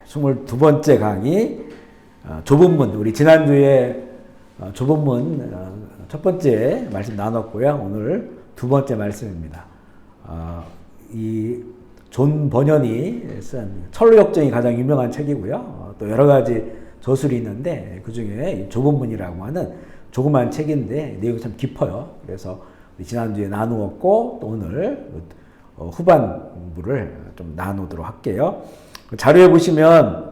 22번째 강의 좁은 문, 우리 지난주에 좁은 문 첫 번째 말씀 나눴고요. 오늘 두 번째 말씀입니다. 이 존 버년이 쓴 철로역정이 가장 유명한 책이고요. 또 여러 가지 저술이 있는데 그 중에 좁은 문이라고 하는 조그만 책인데 내용이 참 깊어요. 그래서 지난주에 나누었고 또 오늘 후반부를 좀 나누도록 할게요. 자료에 보시면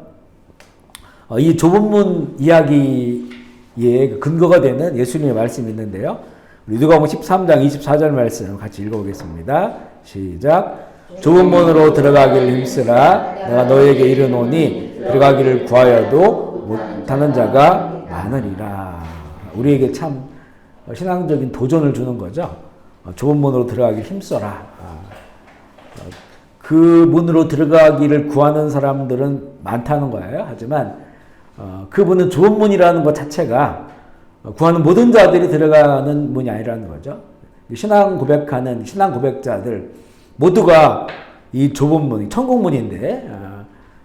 이 좁은 문 이야기의 근거가 되는 예수님의 말씀이 있는데요. 누가복음 13장 24절 말씀 같이 읽어보겠습니다. 시작. 좁은 문으로 들어가기를 힘쓰라. 내가 너에게 이르노니 들어가기를 구하여도 못하는 자가 많으리라. 우리에게 참 신앙적인 도전을 주는 거죠. 좁은 문으로 들어가기를 힘써라. 그 문으로 들어가기를 구하는 사람들은 많다는 거예요. 하지만 그 문은 좁은 문이라는 것 자체가 구하는 모든 자들이 들어가는 문이 아니라는 거죠. 신앙 고백하는 신앙 고백자들 모두가 이 좁은 문이 천국문인데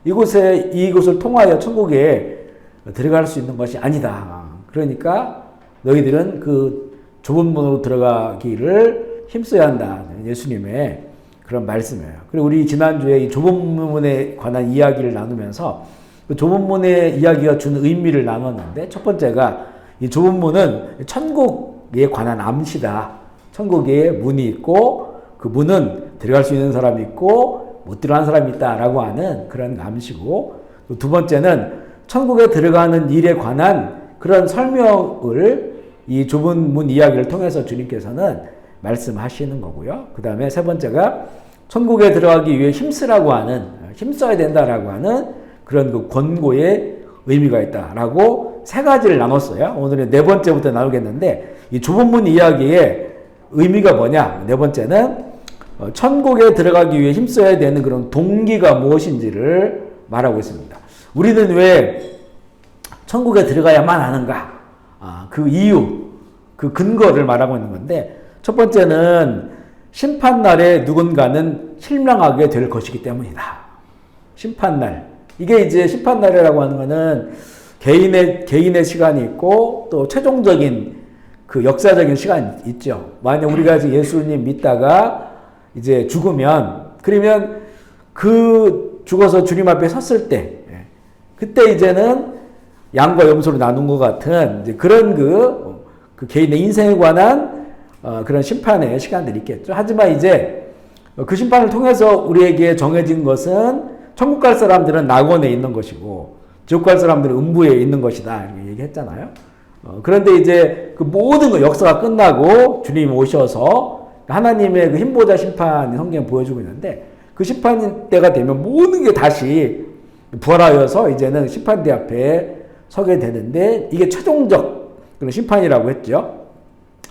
이곳을 통하여 천국에 들어갈 수 있는 것이 아니다. 그러니까 너희들은 그 좁은 문으로 들어가기를 힘써야 한다. 예수님의 그런 말씀이에요. 그리고 우리 지난주에 이 좁은 문에 관한 이야기를 나누면서 그 좁은 문의 이야기가 주는 의미를 나눴는데 첫 번째가 이 좁은 문은 천국에 관한 암시다. 천국에 문이 있고 그 문은 들어갈 수 있는 사람이 있고 못 들어가는 사람이 있다라고 하는 그런 암시고 또 두 번째는 천국에 들어가는 일에 관한 그런 설명을 이 좁은 문 이야기를 통해서 주님께서는 말씀하시는 거고요. 그 다음에 세 번째가 천국에 들어가기 위해 힘쓰라고 하는 힘써야 된다라고 하는 그런 그 권고의 의미가 있다라고 세 가지를 나눴어요. 오늘은 네 번째부터 나누겠는데 이 좁은 문 이야기의 의미가 뭐냐? 네 번째는 천국에 들어가기 위해 힘써야 되는 그런 동기가 무엇인지를 말하고 있습니다. 우리는 왜 천국에 들어가야만 하는가? 그 이유, 그 근거를 말하고 있는 건데 첫 번째는 심판날에 누군가는 실망하게 될 것이기 때문이다. 심판날. 이게 이제 심판날이라고 하는 거는 개인의 시간이 있고 또 최종적인 그 역사적인 시간이 있죠. 만약 우리가 예수님 믿다가 이제 죽으면 그러면 그 죽어서 주님 앞에 섰을 때 그때 이제는 양과 염소로 나눈 것 같은 이제 그런 그 개인의 인생에 관한 그런 심판의 시간들이 있겠죠. 하지만 이제 그 심판을 통해서 우리에게 정해진 것은 천국 갈 사람들은 낙원에 있는 것이고 지옥 갈 사람들은 음부에 있는 것이다 이렇게 얘기했잖아요. 그런데 이제 그 모든 거 역사가 끝나고 주님이 오셔서 하나님의 그 힘보자 심판이 성경에 보여주고 있는데 그 심판 때가 되면 모든 게 다시 부활하여서 이제는 심판대 앞에 서게 되는데 이게 최종적 그런 심판이라고 했죠.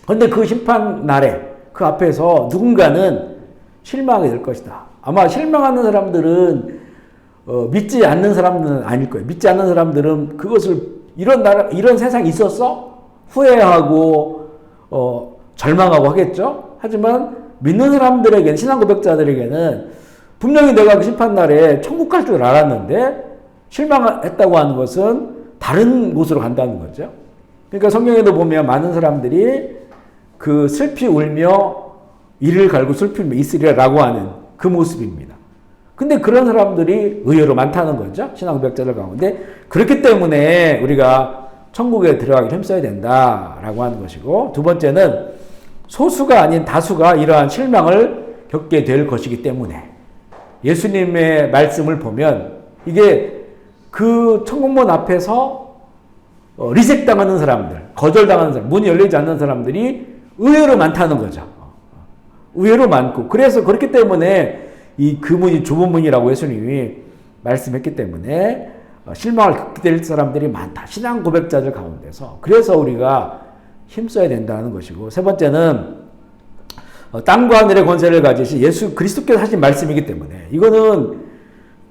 그런데 그 심판 날에 그 앞에서 누군가는 실망하게 될 것이다. 아마 실망하는 사람들은 믿지 않는 사람들은 아닐 거예요. 믿지 않는 사람들은 그것을 이런 세상이 있었어? 후회하고 절망하고 하겠죠. 하지만 믿는 사람들에게는 신앙 고백자들에게는 분명히 내가 그 심판날에 천국 갈 줄 알았는데 실망했다고 하는 것은 다른 곳으로 간다는 거죠. 그러니까 성경에도 보면 많은 사람들이 그 슬피 울며 이를 갈고 슬피 울며 있으리라고 하는 그 모습입니다. 근데 그런 사람들이 의외로 많다는 거죠. 신앙 고백자들 가운데. 그렇기 때문에 우리가 천국에 들어가기 힘써야 된다라고 하는 것이고 두 번째는 소수가 아닌 다수가 이러한 실망을 겪게 될 것이기 때문에 예수님의 말씀을 보면 이게 그 천국문 앞에서 리젝당하는 사람들, 거절당하는 사람, 문이 열리지 않는 사람들이 의외로 많다는 거죠. 의외로 많고 그래서 그렇기 때문에 그 문이 좁은 문이라고 예수님이 말씀했기 때문에 실망을 겪게 될 사람들이 많다. 신앙 고백자들 가운데서. 그래서 우리가 힘써야 된다는 것이고 세 번째는 땅과 하늘의 권세를 가지신 예수 그리스도께서 하신 말씀이기 때문에 이거는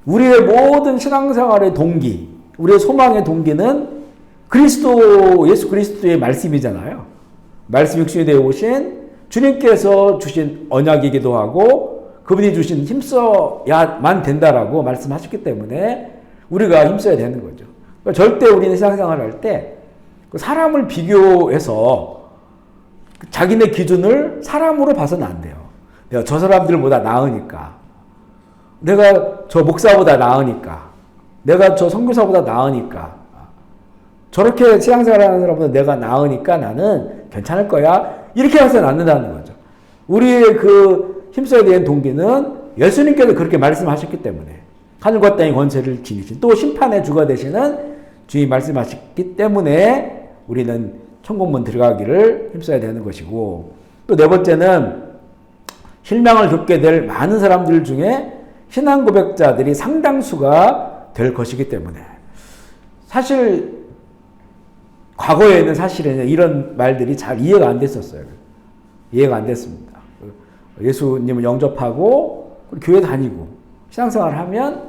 우리의 모든 신앙생활의 동기, 우리의 소망의 동기는 예수 그리스도의 말씀이잖아요. 말씀 육신이 되어 오신 주님께서 주신 언약이기도 하고 그분이 주신 힘써야만 된다라고 말씀하셨기 때문에 우리가 힘써야 되는 거죠. 그러니까 절대 우리는 신앙생활을 할 때 사람을 비교해서 자기네 기준을 사람으로 봐서는 안 돼요. 내가 저 사람들보다 나으니까, 내가 저 목사보다 나으니까, 내가 저 선교사보다 나으니까, 저렇게 신앙생활하는 사람보다 내가 나으니까 나는 괜찮을 거야. 이렇게 해서는 안 된다는 거죠. 우리의 그 힘써야 되는 동기는 예수님께서 그렇게 말씀하셨기 때문에, 하늘과 땅의 권세를 지니신 또 심판의 주가 되시는 주님이 말씀하셨기 때문에 우리는 천국문 들어가기를 힘써야 되는 것이고, 또 네 번째는 실망을 겪게 될 많은 사람들 중에 신앙 고백자들이 상당수가 될 것이기 때문에, 사실 과거에는 사실은 이런 말들이 잘 이해가 안 됐었어요. 이해가 안 됐습니다. 예수님을 영접하고 교회 다니고 신앙생활을 하면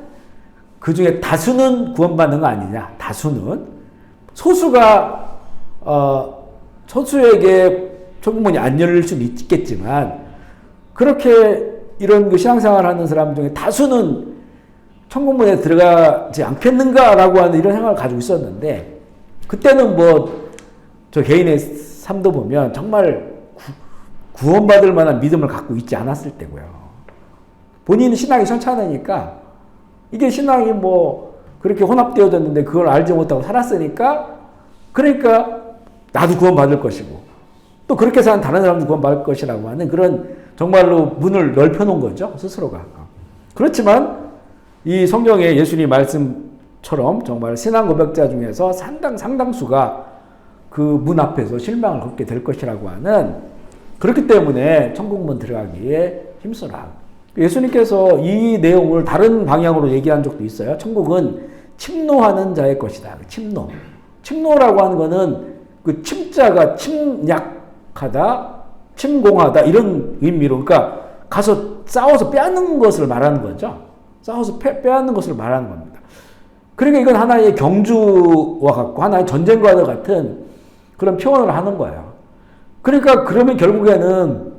그 중에 다수는 구원받는 거 아니냐. 다수는. 소수가 소수에게 천국문이 안 열릴 수는 있겠지만, 그렇게 이런 그 신앙생활 하는 사람 중에 다수는 천국문에 들어가지 않겠는가라고 하는 이런 생각을 가지고 있었는데, 그때는 뭐 저 개인의 삶도 보면 정말 구원받을 만한 믿음을 갖고 있지 않았을 때고요. 본인은 신앙이 현찮으니까, 이게 신앙이 뭐 그렇게 혼합되어졌는데 그걸 알지 못하고 살았으니까, 그러니까 나도 구원받을 것이고 또 그렇게 사는 다른 사람도 구원받을 것이라고 하는 그런 정말로 문을 넓혀놓은 거죠, 스스로가. 그렇지만 이 성경의 예수님 말씀처럼 정말 신앙 고백자 중에서 상당수가 그 문 앞에서 실망을 겪게 될 것이라고 하는, 그렇기 때문에 천국문 들어가기에 힘써라. 예수님께서 이 내용을 다른 방향으로 얘기한 적도 있어요. 천국은 침노하는 자의 것이다. 침노. 침노라고 하는 거는 그 침자가 침략하다, 침공하다 이런 의미로, 그러니까 가서 싸워서 빼앗는 것을 말하는 거죠. 싸워서 빼앗는 것을 말하는 겁니다. 그러니까 이건 하나의 경주와 같고 하나의 전쟁과 같은 그런 표현을 하는 거예요. 그러니까 그러면 결국에는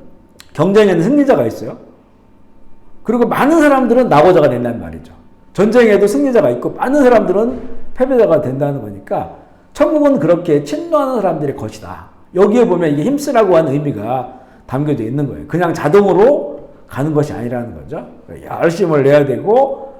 경쟁에는 승리자가 있어요. 그리고 많은 사람들은 낙오자가 된다는 말이죠. 전쟁에도 승리자가 있고 많은 사람들은 패배자가 된다는 거니까 천국은 그렇게 침노하는 사람들의 것이다. 여기에 보면 이게 힘쓰라고 하는 의미가 담겨져 있는 거예요. 그냥 자동으로 가는 것이 아니라는 거죠. 열심을 내야 되고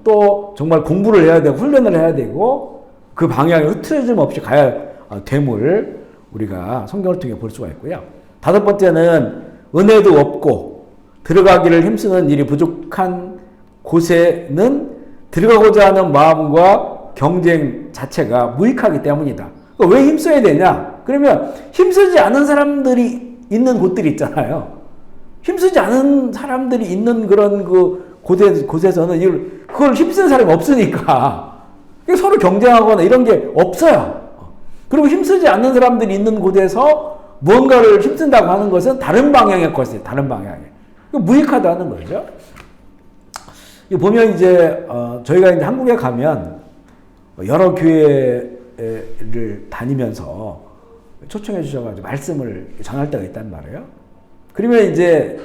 또 정말 공부를 해야 되고 훈련을 해야 되고 그 방향에 흐트러짐 없이 가야 됨을 우리가 성경을 통해 볼 수가 있고요. 다섯 번째는 은혜도 없고 들어가기를 힘쓰는 일이 부족한 곳에는 들어가고자 하는 마음과 경쟁 자체가 무익하기 때문이다. 그러니까 왜 힘써야 되냐? 그러면 힘쓰지 않은 사람들이 있는 곳들이 있잖아요. 힘쓰지 않은 사람들이 있는 그런 그 곳에서는 그걸 힘쓰는 사람이 없으니까 서로 경쟁하거나 이런 게 없어요. 그리고 힘쓰지 않는 사람들이 있는 곳에서 무언가를 힘쓴다고 하는 것은 다른 방향의 것이에요. 다른 방향에. 무익하다는 거죠. 보면 이제 저희가 이제 한국에 가면 여러 교회를 다니면서 초청해 주셔가지고 말씀을 전할 때가 있단 말이에요. 그러면 이제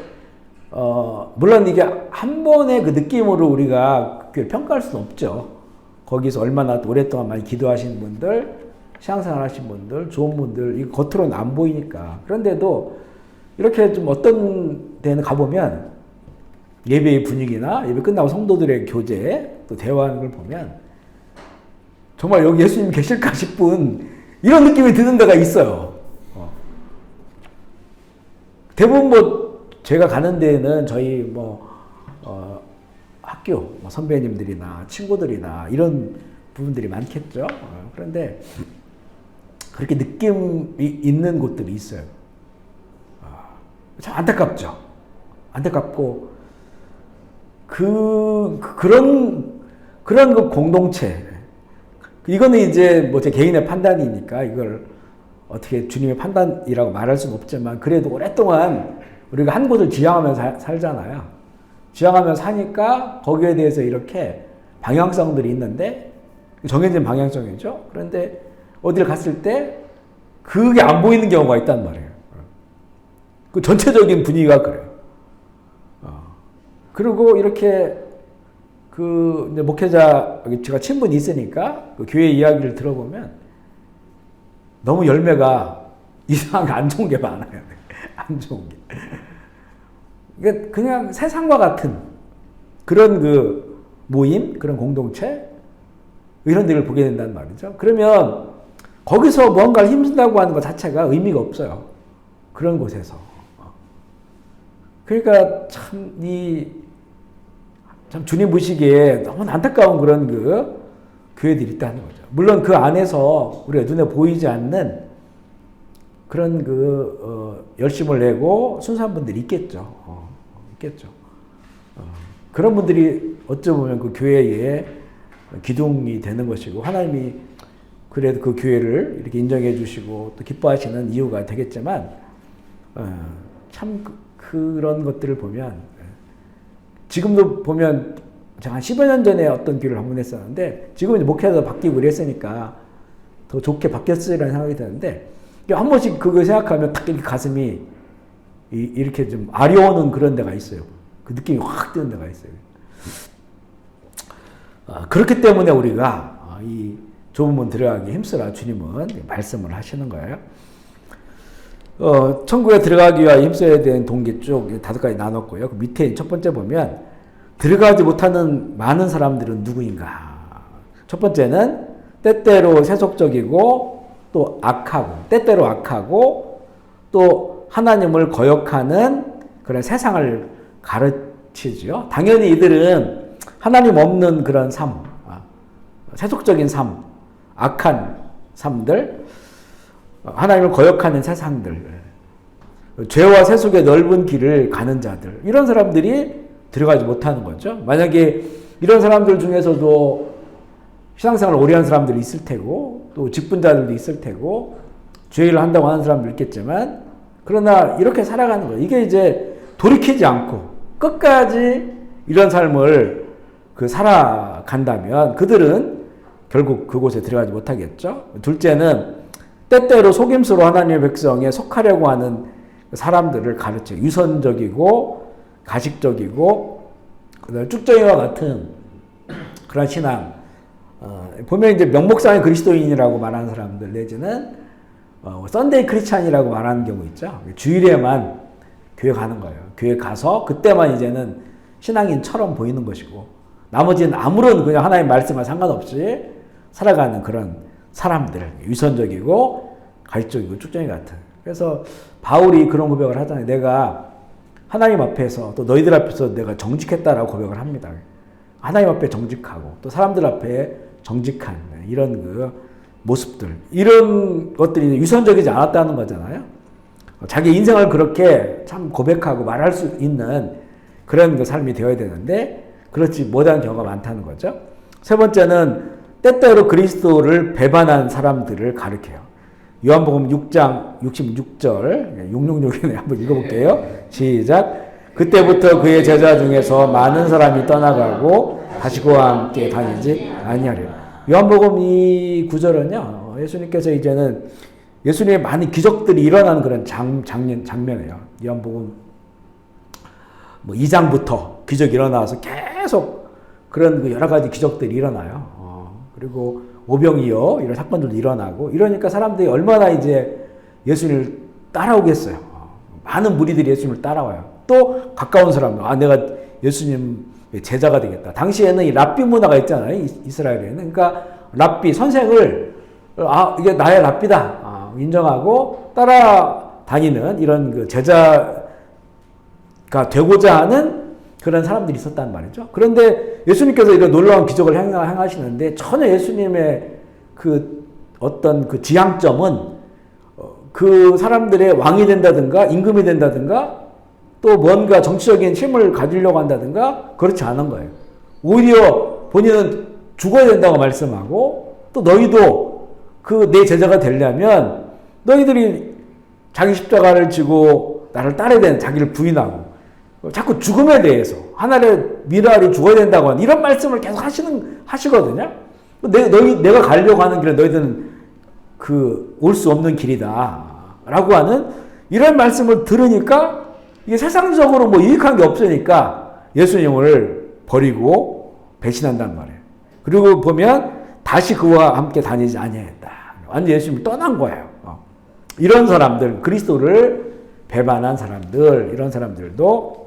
물론 이게 한 번의 그 느낌으로 우리가 교회를 평가할 수는 없죠. 거기서 얼마나 오랫동안 많이 기도하신 분들, 신앙생활 하신 분들, 좋은 분들, 이거 겉으로는 안 보이니까. 그런데도 이렇게 좀 어떤 데는 가보면 예배의 분위기나 예배 끝나고 성도들의 교제, 또 대화하는 걸 보면 정말 여기 예수님 계실까 싶은 이런 느낌이 드는 데가 있어요. 대부분 뭐 제가 가는 데에는 저희 학교 선배님들이나 친구들이나 이런 부분들이 많겠죠. 그런데 그렇게 느낌이 있는 곳들이 있어요. 참 안타깝죠. 안타깝고 그런 그 공동체, 이거는 이제 뭐 제 개인의 판단이니까 이걸 어떻게 주님의 판단이라고 말할 수는 없지만, 그래도 오랫동안 우리가 한 곳을 지향하면서 살잖아요. 지향하면서 사니까 거기에 대해서 이렇게 방향성들이 있는데, 정해진 방향성이죠. 그런데 어디를 갔을 때 그게 안 보이는 경우가 있단 말이에요. 그 전체적인 분위기가 그래요. 그리고 이렇게 이제 목회자, 제가 친분이 있으니까 그 교회 이야기를 들어보면 너무 열매가 이상하게 안 좋은 게 많아요. 안 좋은 게. 그러니까 그냥 세상과 같은 그런 그 모임, 그런 공동체, 이런 데를 보게 된단 말이죠. 그러면 거기서 뭔가를 힘쓴다고 하는 것 자체가 의미가 없어요. 그런 곳에서. 그러니까 참 주님 보시기에 너무 안타까운 그런 그 교회들이 있다는 거죠. 물론 그 안에서 우리가 눈에 보이지 않는 그런 열심을 내고 순수한 분들이 있겠죠. 있겠죠. 그런 분들이 어찌 보면 그 교회의 기둥이 되는 것이고, 하나님이 그래도 그 교회를 이렇게 인정해 주시고 또 기뻐하시는 이유가 되겠지만, 참 그런 것들을 보면, 지금도 보면 제가 한 10여 년 전에 어떤 교회를 방문했었는데, 지금 이제 목회자도 바뀌고 이랬으니까 더 좋게 바뀌었으리라는 생각이 드는데, 한 번씩 그거 생각하면 딱 이렇게 가슴이 이렇게 좀 아려오는 그런 데가 있어요. 그 느낌이 확 드는 데가 있어요. 그렇기 때문에 우리가 이 좁은 문 들어가기 힘쓰라 주님은 말씀을 하시는 거예요. 천국에 들어가기 위해 힘써야 되는 동기 쭉 5가지 나눴고요. 그 밑에 첫 번째 보면 들어가지 못하는 많은 사람들은 누구인가. 첫 번째는 때때로 세속적이고 또 악하고, 때때로 악하고 또 하나님을 거역하는 그런 세상을 가르치죠. 당연히 이들은 하나님 없는 그런 삶, 세속적인 삶, 악한 삶들, 하나님을 거역하는 세상들, 죄와 세속의 넓은 길을 가는 자들, 이런 사람들이 들어가지 못하는 거죠. 만약에 이런 사람들 중에서도 신앙생활을 오래 한 사람들이 있을 테고, 또 직분자들도 있을 테고, 죄를 한다고 하는 사람도 있겠지만, 그러나 이렇게 살아가는 거예요. 이게 이제 돌이키지 않고 끝까지 이런 삶을 살아간다면 그들은 결국 그곳에 들어가지 못하겠죠. 둘째는 때때로 속임수로 하나님의 백성에 속하려고 하는 사람들을 가르쳐요. 유선적이고 가식적이고 쭉정이와 같은 그런 신앙. 보면 이제 명목상의 그리스도인이라고 말하는 사람들 내지는 썬데이 크리스찬이라고 말하는 경우 있죠. 주일에만 교회 가는 거예요. 교회 가서 그때만 이제는 신앙인처럼 보이는 것이고, 나머지는 아무런 그냥 하나님 말씀과 상관없이 살아가는 그런 사람들, 위선적이고 가식적이고 쭉정이 같은. 그래서 바울이 그런 고백을 하잖아요. 내가 하나님 앞에서 또 너희들 앞에서 내가 정직했다라고 고백을 합니다. 하나님 앞에 정직하고 또 사람들 앞에 정직한 이런 그 모습들, 이런 것들이 위선적이지 않았다는 거잖아요. 자기 인생을 그렇게 참 고백하고 말할 수 있는 그런 그 삶이 되어야 되는데 그렇지 못한 경우가 많다는 거죠. 세 번째는 때때로 그리스도를 배반한 사람들을 가리켜요. 요한복음 6장 66절, 666에 한번 읽어볼게요. 시작. 그때부터 그의 제자 중에서 많은 사람이 떠나가고 다시 그와 함께 다니지 아니하리라. 요한복음 이 구절은요, 예수님께서 이제는 예수님의 많은 기적들이 일어나는 그런 장면이에요. 요한복음 2장부터 기적이 일어나서 계속 그런 그 여러 가지 기적들이 일어나요. 그리고 오병이어 이런 사건들도 일어나고, 이러니까 사람들이 얼마나 이제 예수님을 따라오겠어요. 많은 무리들이 예수님을 따라와요. 또 가까운 사람들, 내가 예수님 제자가 되겠다. 당시에는 이 랍비 문화가 있잖아요. 이스라엘에는. 그러니까 랍비, 선생을 이게 나의 랍비다 인정하고 따라다니는 이런 그 제자가 되고자 하는 그런 사람들이 있었단 말이죠. 그런데 예수님께서 이런 놀라운 기적을 행하시는데 전혀 예수님의 그 어떤 그 지향점은 그 사람들의 왕이 된다든가 임금이 된다든가 또 뭔가 정치적인 힘을 가지려고 한다든가 그렇지 않은 거예요. 오히려 본인은 죽어야 된다고 말씀하고, 또 너희도 그 내 제자가 되려면 너희들이 자기 십자가를 지고 나를 따라야 되는, 자기를 부인하고 자꾸 죽음에 대해서 하나의 미랄이 죽어야 된다고 하는 이런 말씀을 계속 하시거든요. 내가 가려고 하는 길은 너희들은 올 수 없는 길이다 라고 하는 이런 말씀을 들으니까 이게 세상적으로 뭐 유익한 게 없으니까 예수님을 버리고 배신한단 말이에요. 그리고 보면 다시 그와 함께 다니지 아니하였다. 완전 예수님이 떠난 거예요. 이런 사람들, 그리스도를 배반한 사람들, 이런 사람들도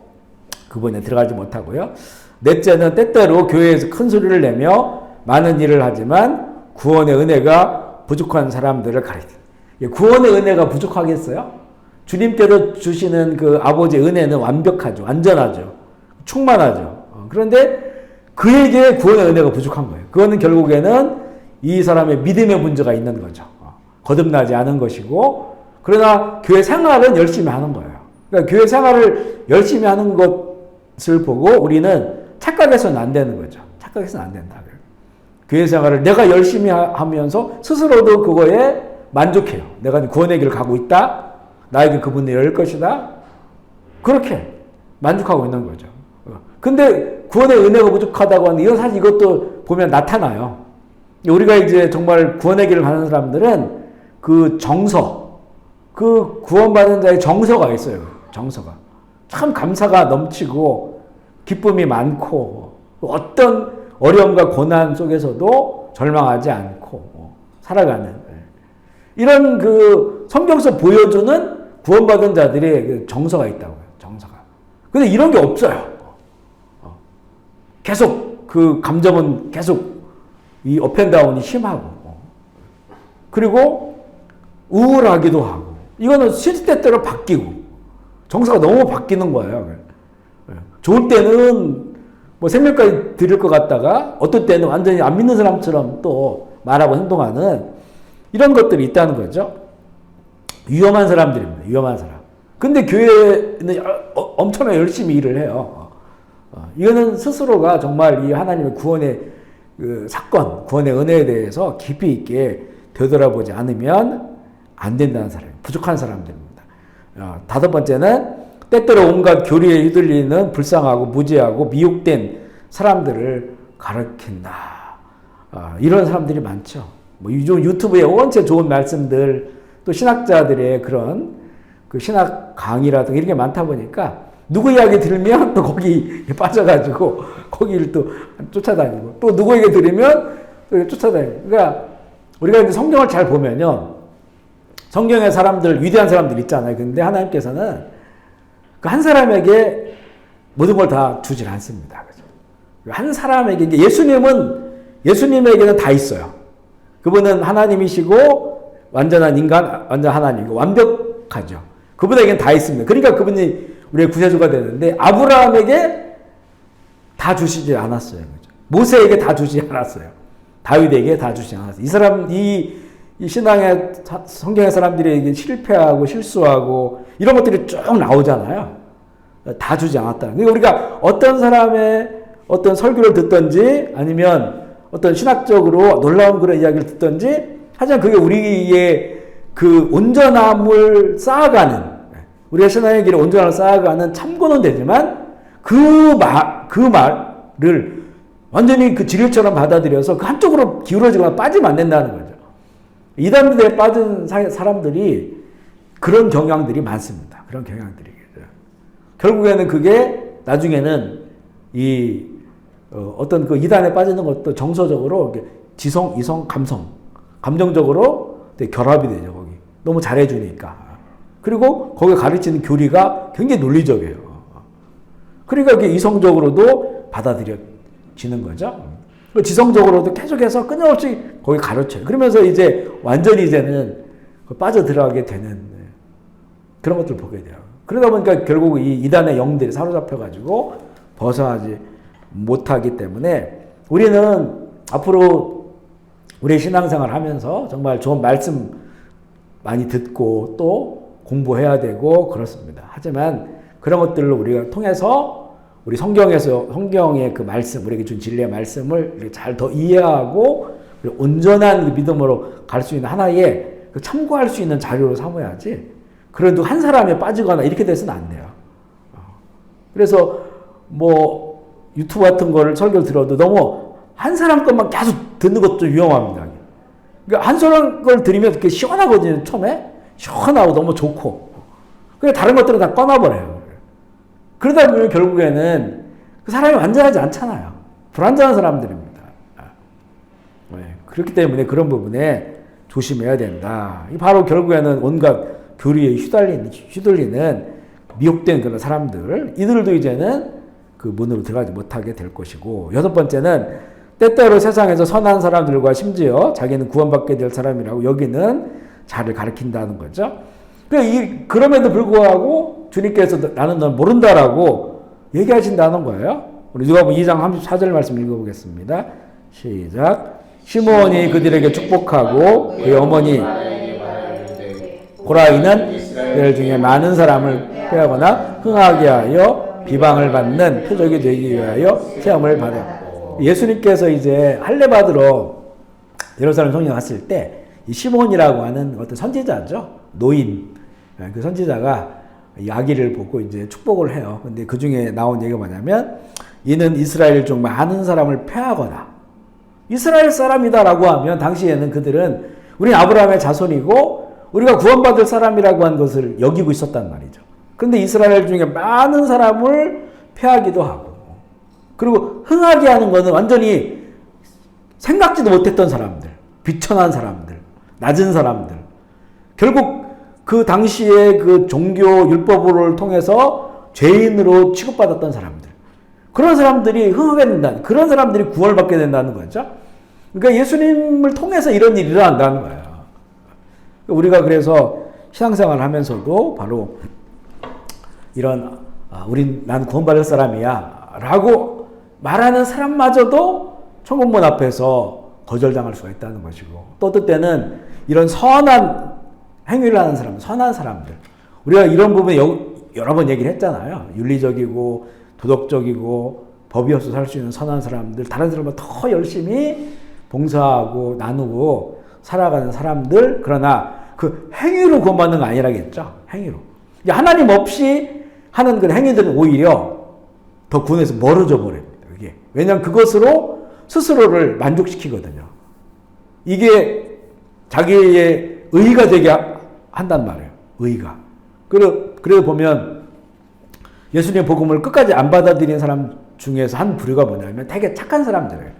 그분에 들어가지 못하고요. 넷째는 때때로 교회에서 큰 소리를 내며 많은 일을 하지만 구원의 은혜가 부족한 사람들을 가리킵니다. 구원의 은혜가 부족하겠어요? 주님께서 주시는 그 아버지의 은혜는 완벽하죠. 완전하죠. 충만하죠. 그런데 그에게 구원의 은혜가 부족한 거예요. 그거는 결국에는 이 사람의 믿음의 문제가 있는 거죠. 거듭나지 않은 것이고, 그러나 교회 생활은 열심히 하는 거예요. 그러니까 교회 생활을 열심히 하는 것을 보고 우리는 착각해서는 안 되는 거죠. 착각해서는 안 된다. 교회 생활을 내가 열심히 하면서 스스로도 그거에 만족해요. 내가 구원의 길을 가고 있다. 나에게 그분이 열 것이다. 그렇게 만족하고 있는 거죠. 근데 구원의 은혜가 부족하다고 하는데, 이건 사실 이것도 보면 나타나요. 우리가 이제 정말 구원의 길을 가는 사람들은 그 정서, 그 구원받은 자의 정서가 있어요. 정서가. 참 감사가 넘치고, 기쁨이 많고, 어떤 어려움과 고난 속에서도 절망하지 않고 살아가는, 이런 그 성경에서 보여주는 구원받은 자들의 그 정서가 있다고요. 정서가. 근데 이런 게 없어요. 계속 그 감정은 계속 이 업앤다운이 심하고, 그리고 우울하기도 하고, 이거는 시대때때로 바뀌고, 정서가 너무 바뀌는 거예요. 좋을 때는 뭐 생명까지 드릴 것 같다가 어떨 때는 완전히 안 믿는 사람처럼 또 말하고 행동하는 이런 것들이 있다는 거죠. 위험한 사람들입니다. 위험한 사람. 근데 교회는 엄청나게 열심히 일을 해요. 이거는 스스로가 정말 이 하나님의 구원의 그 사건, 구원의 은혜에 대해서 깊이 있게 되돌아보지 않으면 안 된다는 사람이에요. 부족한 사람들입니다. 다섯 번째는 때때로 온갖 교리에 휘둘리는 불쌍하고 무지하고 미혹된 사람들을 가르친다. 이런 사람들이 많죠. 뭐 요즘 유튜브에 원체 좋은 말씀들, 또 신학자들의 그런 그 신학 강의라든가 이런 게 많다 보니까 누구 이야기 들으면 또 거기 빠져가지고 거기를 또 쫓아다니고, 또 누구 얘기 들으면 또 쫓아다니고. 그러니까 우리가 이제 성경을 잘 보면요, 성경의 사람들, 위대한 사람들 있잖아요. 근데 하나님께서는 그 한 사람에게 모든 걸 다 주질 않습니다. 한 사람에게, 예수님에게는 다 있어요. 그분은 하나님이시고 완전한 인간, 완전 하나님이고 완벽하죠. 그분에게는 다 있습니다. 그러니까 그분이 우리의 구세주가 되는데, 아브라함에게 다 주시지 않았어요. 모세에게 다 주지 않았어요. 다윗에게 다 주지 않았어요. 이 사람, 이 신앙의, 성경의 사람들이 실패하고 실수하고 이런 것들이 쭉 나오잖아요. 다 주지 않았다. 그러니까 우리가 어떤 사람의 어떤 설교를 듣든지 아니면 어떤 신학적으로 놀라운 그런 이야기를 듣든지, 하지만 그게 우리의 그 온전함을 쌓아가는, 우리가 신앙의 길에 온전함을 쌓아가는 참고는 되지만, 그 말을 완전히 그 진리처럼 받아들여서 그 한쪽으로 기울어지거나 빠지면 안 된다는 거죠. 이단들에 빠진 사람들이 그런 경향들이 많습니다. 그런 경향들이. 결국에는 그게 나중에는 어떤 그 이단에 빠지는 것도 정서적으로 지성, 이성, 감정적으로 되게 결합이 되죠, 거기. 너무 잘해주니까. 그리고 거기에 가르치는 교리가 굉장히 논리적이에요. 그러니까 이게 이성적으로도 받아들여지는 거죠. 지성적으로도 계속해서 끊임없이 거기 가르쳐요. 그러면서 이제 완전히 이제는 빠져들어가게 되는 그런 것들을 보게 돼요. 그러다 보니까 결국 이 이단의 영들이 사로잡혀가지고 벗어나지 못하기 때문에, 우리는 앞으로 우리 신앙생활 하면서 정말 좋은 말씀 많이 듣고 또 공부해야 되고 그렇습니다. 하지만 그런 것들을 우리가 통해서 우리 성경의 그 말씀, 우리에게 준 진리의 말씀을 잘 더 이해하고 온전한 믿음으로 갈 수 있는 하나의 참고할 수 있는 자료로 삼아야지, 그래도 한 사람에 빠지거나 이렇게 돼서는 안 돼요. 그래서 뭐 유튜브 같은 거를 설교를 들어도 너무 한 사람 것만 계속 듣는 것도 위험합니다. 그러니까 한 사람 걸 들으면 이렇게 시원하거든요. 처음에 시원하고 너무 좋고, 그래 다른 것들은 다 꺼놔버려요. 그러다 보면 결국에는 그 사람이 완전하지 않잖아요. 불완전한 사람들입니다. 그렇기 때문에 그런 부분에 조심해야 된다. 바로 결국에는 온갖 교리에 휘둘리는 미혹된 그런 사람들, 이들도 이제는 그 문으로 들어가지 못하게 될 것이고, 여섯 번째는 때때로 세상에서 선한 사람들과 심지어 자기는 구원받게 될 사람이라고 여기는 자를 가리킨다는 거죠. 그럼에도 불구하고 주님께서 나는 넌 모른다라고 얘기하신다는 거예요. 우리 누가복음 2장 34절 말씀 읽어보겠습니다. 시작. 시므온이 그들에게 축복하고 그의 어머니 고라이는 그들 중에 많은 사람을 패하거나 흥하게 하여 비방을 받는 표적이 되기 위하여 시험을 받아. 예수님께서 이제 할례 받으러 예루살렘 성전에 왔을 때 이 시몬이라고 하는 어떤 선지자죠. 노인. 그 선지자가 이 아기를 보고 이제 축복을 해요. 근데 그 중에 나온 얘기가 뭐냐면 이는 이스라엘 중 많은 사람을 패하거나 이스라엘 사람이다라고 하면 당시에는 그들은 우리 아브라함의 자손이고 우리가 구원받을 사람이라고 한 것을 여기고 있었단 말이죠. 그런데 이스라엘 중에 많은 사람을 패하기도 하고 그리고 흥하게 하는 것은 완전히 생각지도 못했던 사람들, 비천한 사람들, 낮은 사람들, 결국 그 당시에 그 종교 율법을 통해서 죄인으로 취급받았던 사람들, 그런 사람들이 흥하게 된다. 그런 사람들이 구원을 받게 된다는 거죠. 그러니까 예수님을 통해서 이런 일이 일어난다는 거예요. 우리가 그래서 신앙생활을 하면서도 바로 이런 난 구원받을 사람이야 라고 말하는 사람마저도 천국문 앞에서 거절당할 수가 있다는 것이고, 또 어떤 때는 이런 선한 행위를 하는 사람, 선한 사람들, 우리가 이런 부분에 여러 번 얘기를 했잖아요. 윤리적이고 도덕적이고 법이 없어 살 수 있는 선한 사람들, 다른 사람보다 더 열심히 봉사하고 나누고 살아가는 사람들, 그러나 그 행위로 구원받는 거 아니라겠죠. 행위로. 하나님 없이 하는 그 행위들은 오히려 더 구원에서 멀어져 버립니다. 이게. 왜냐하면 그것으로 스스로를 만족시키거든요. 이게 자기의 의가 되게 한단 말이에요. 의가. 그래서 보면 예수님의 복음을 끝까지 안 받아들이는 사람 중에서 한 부류가 뭐냐면 되게 착한 사람들이에요.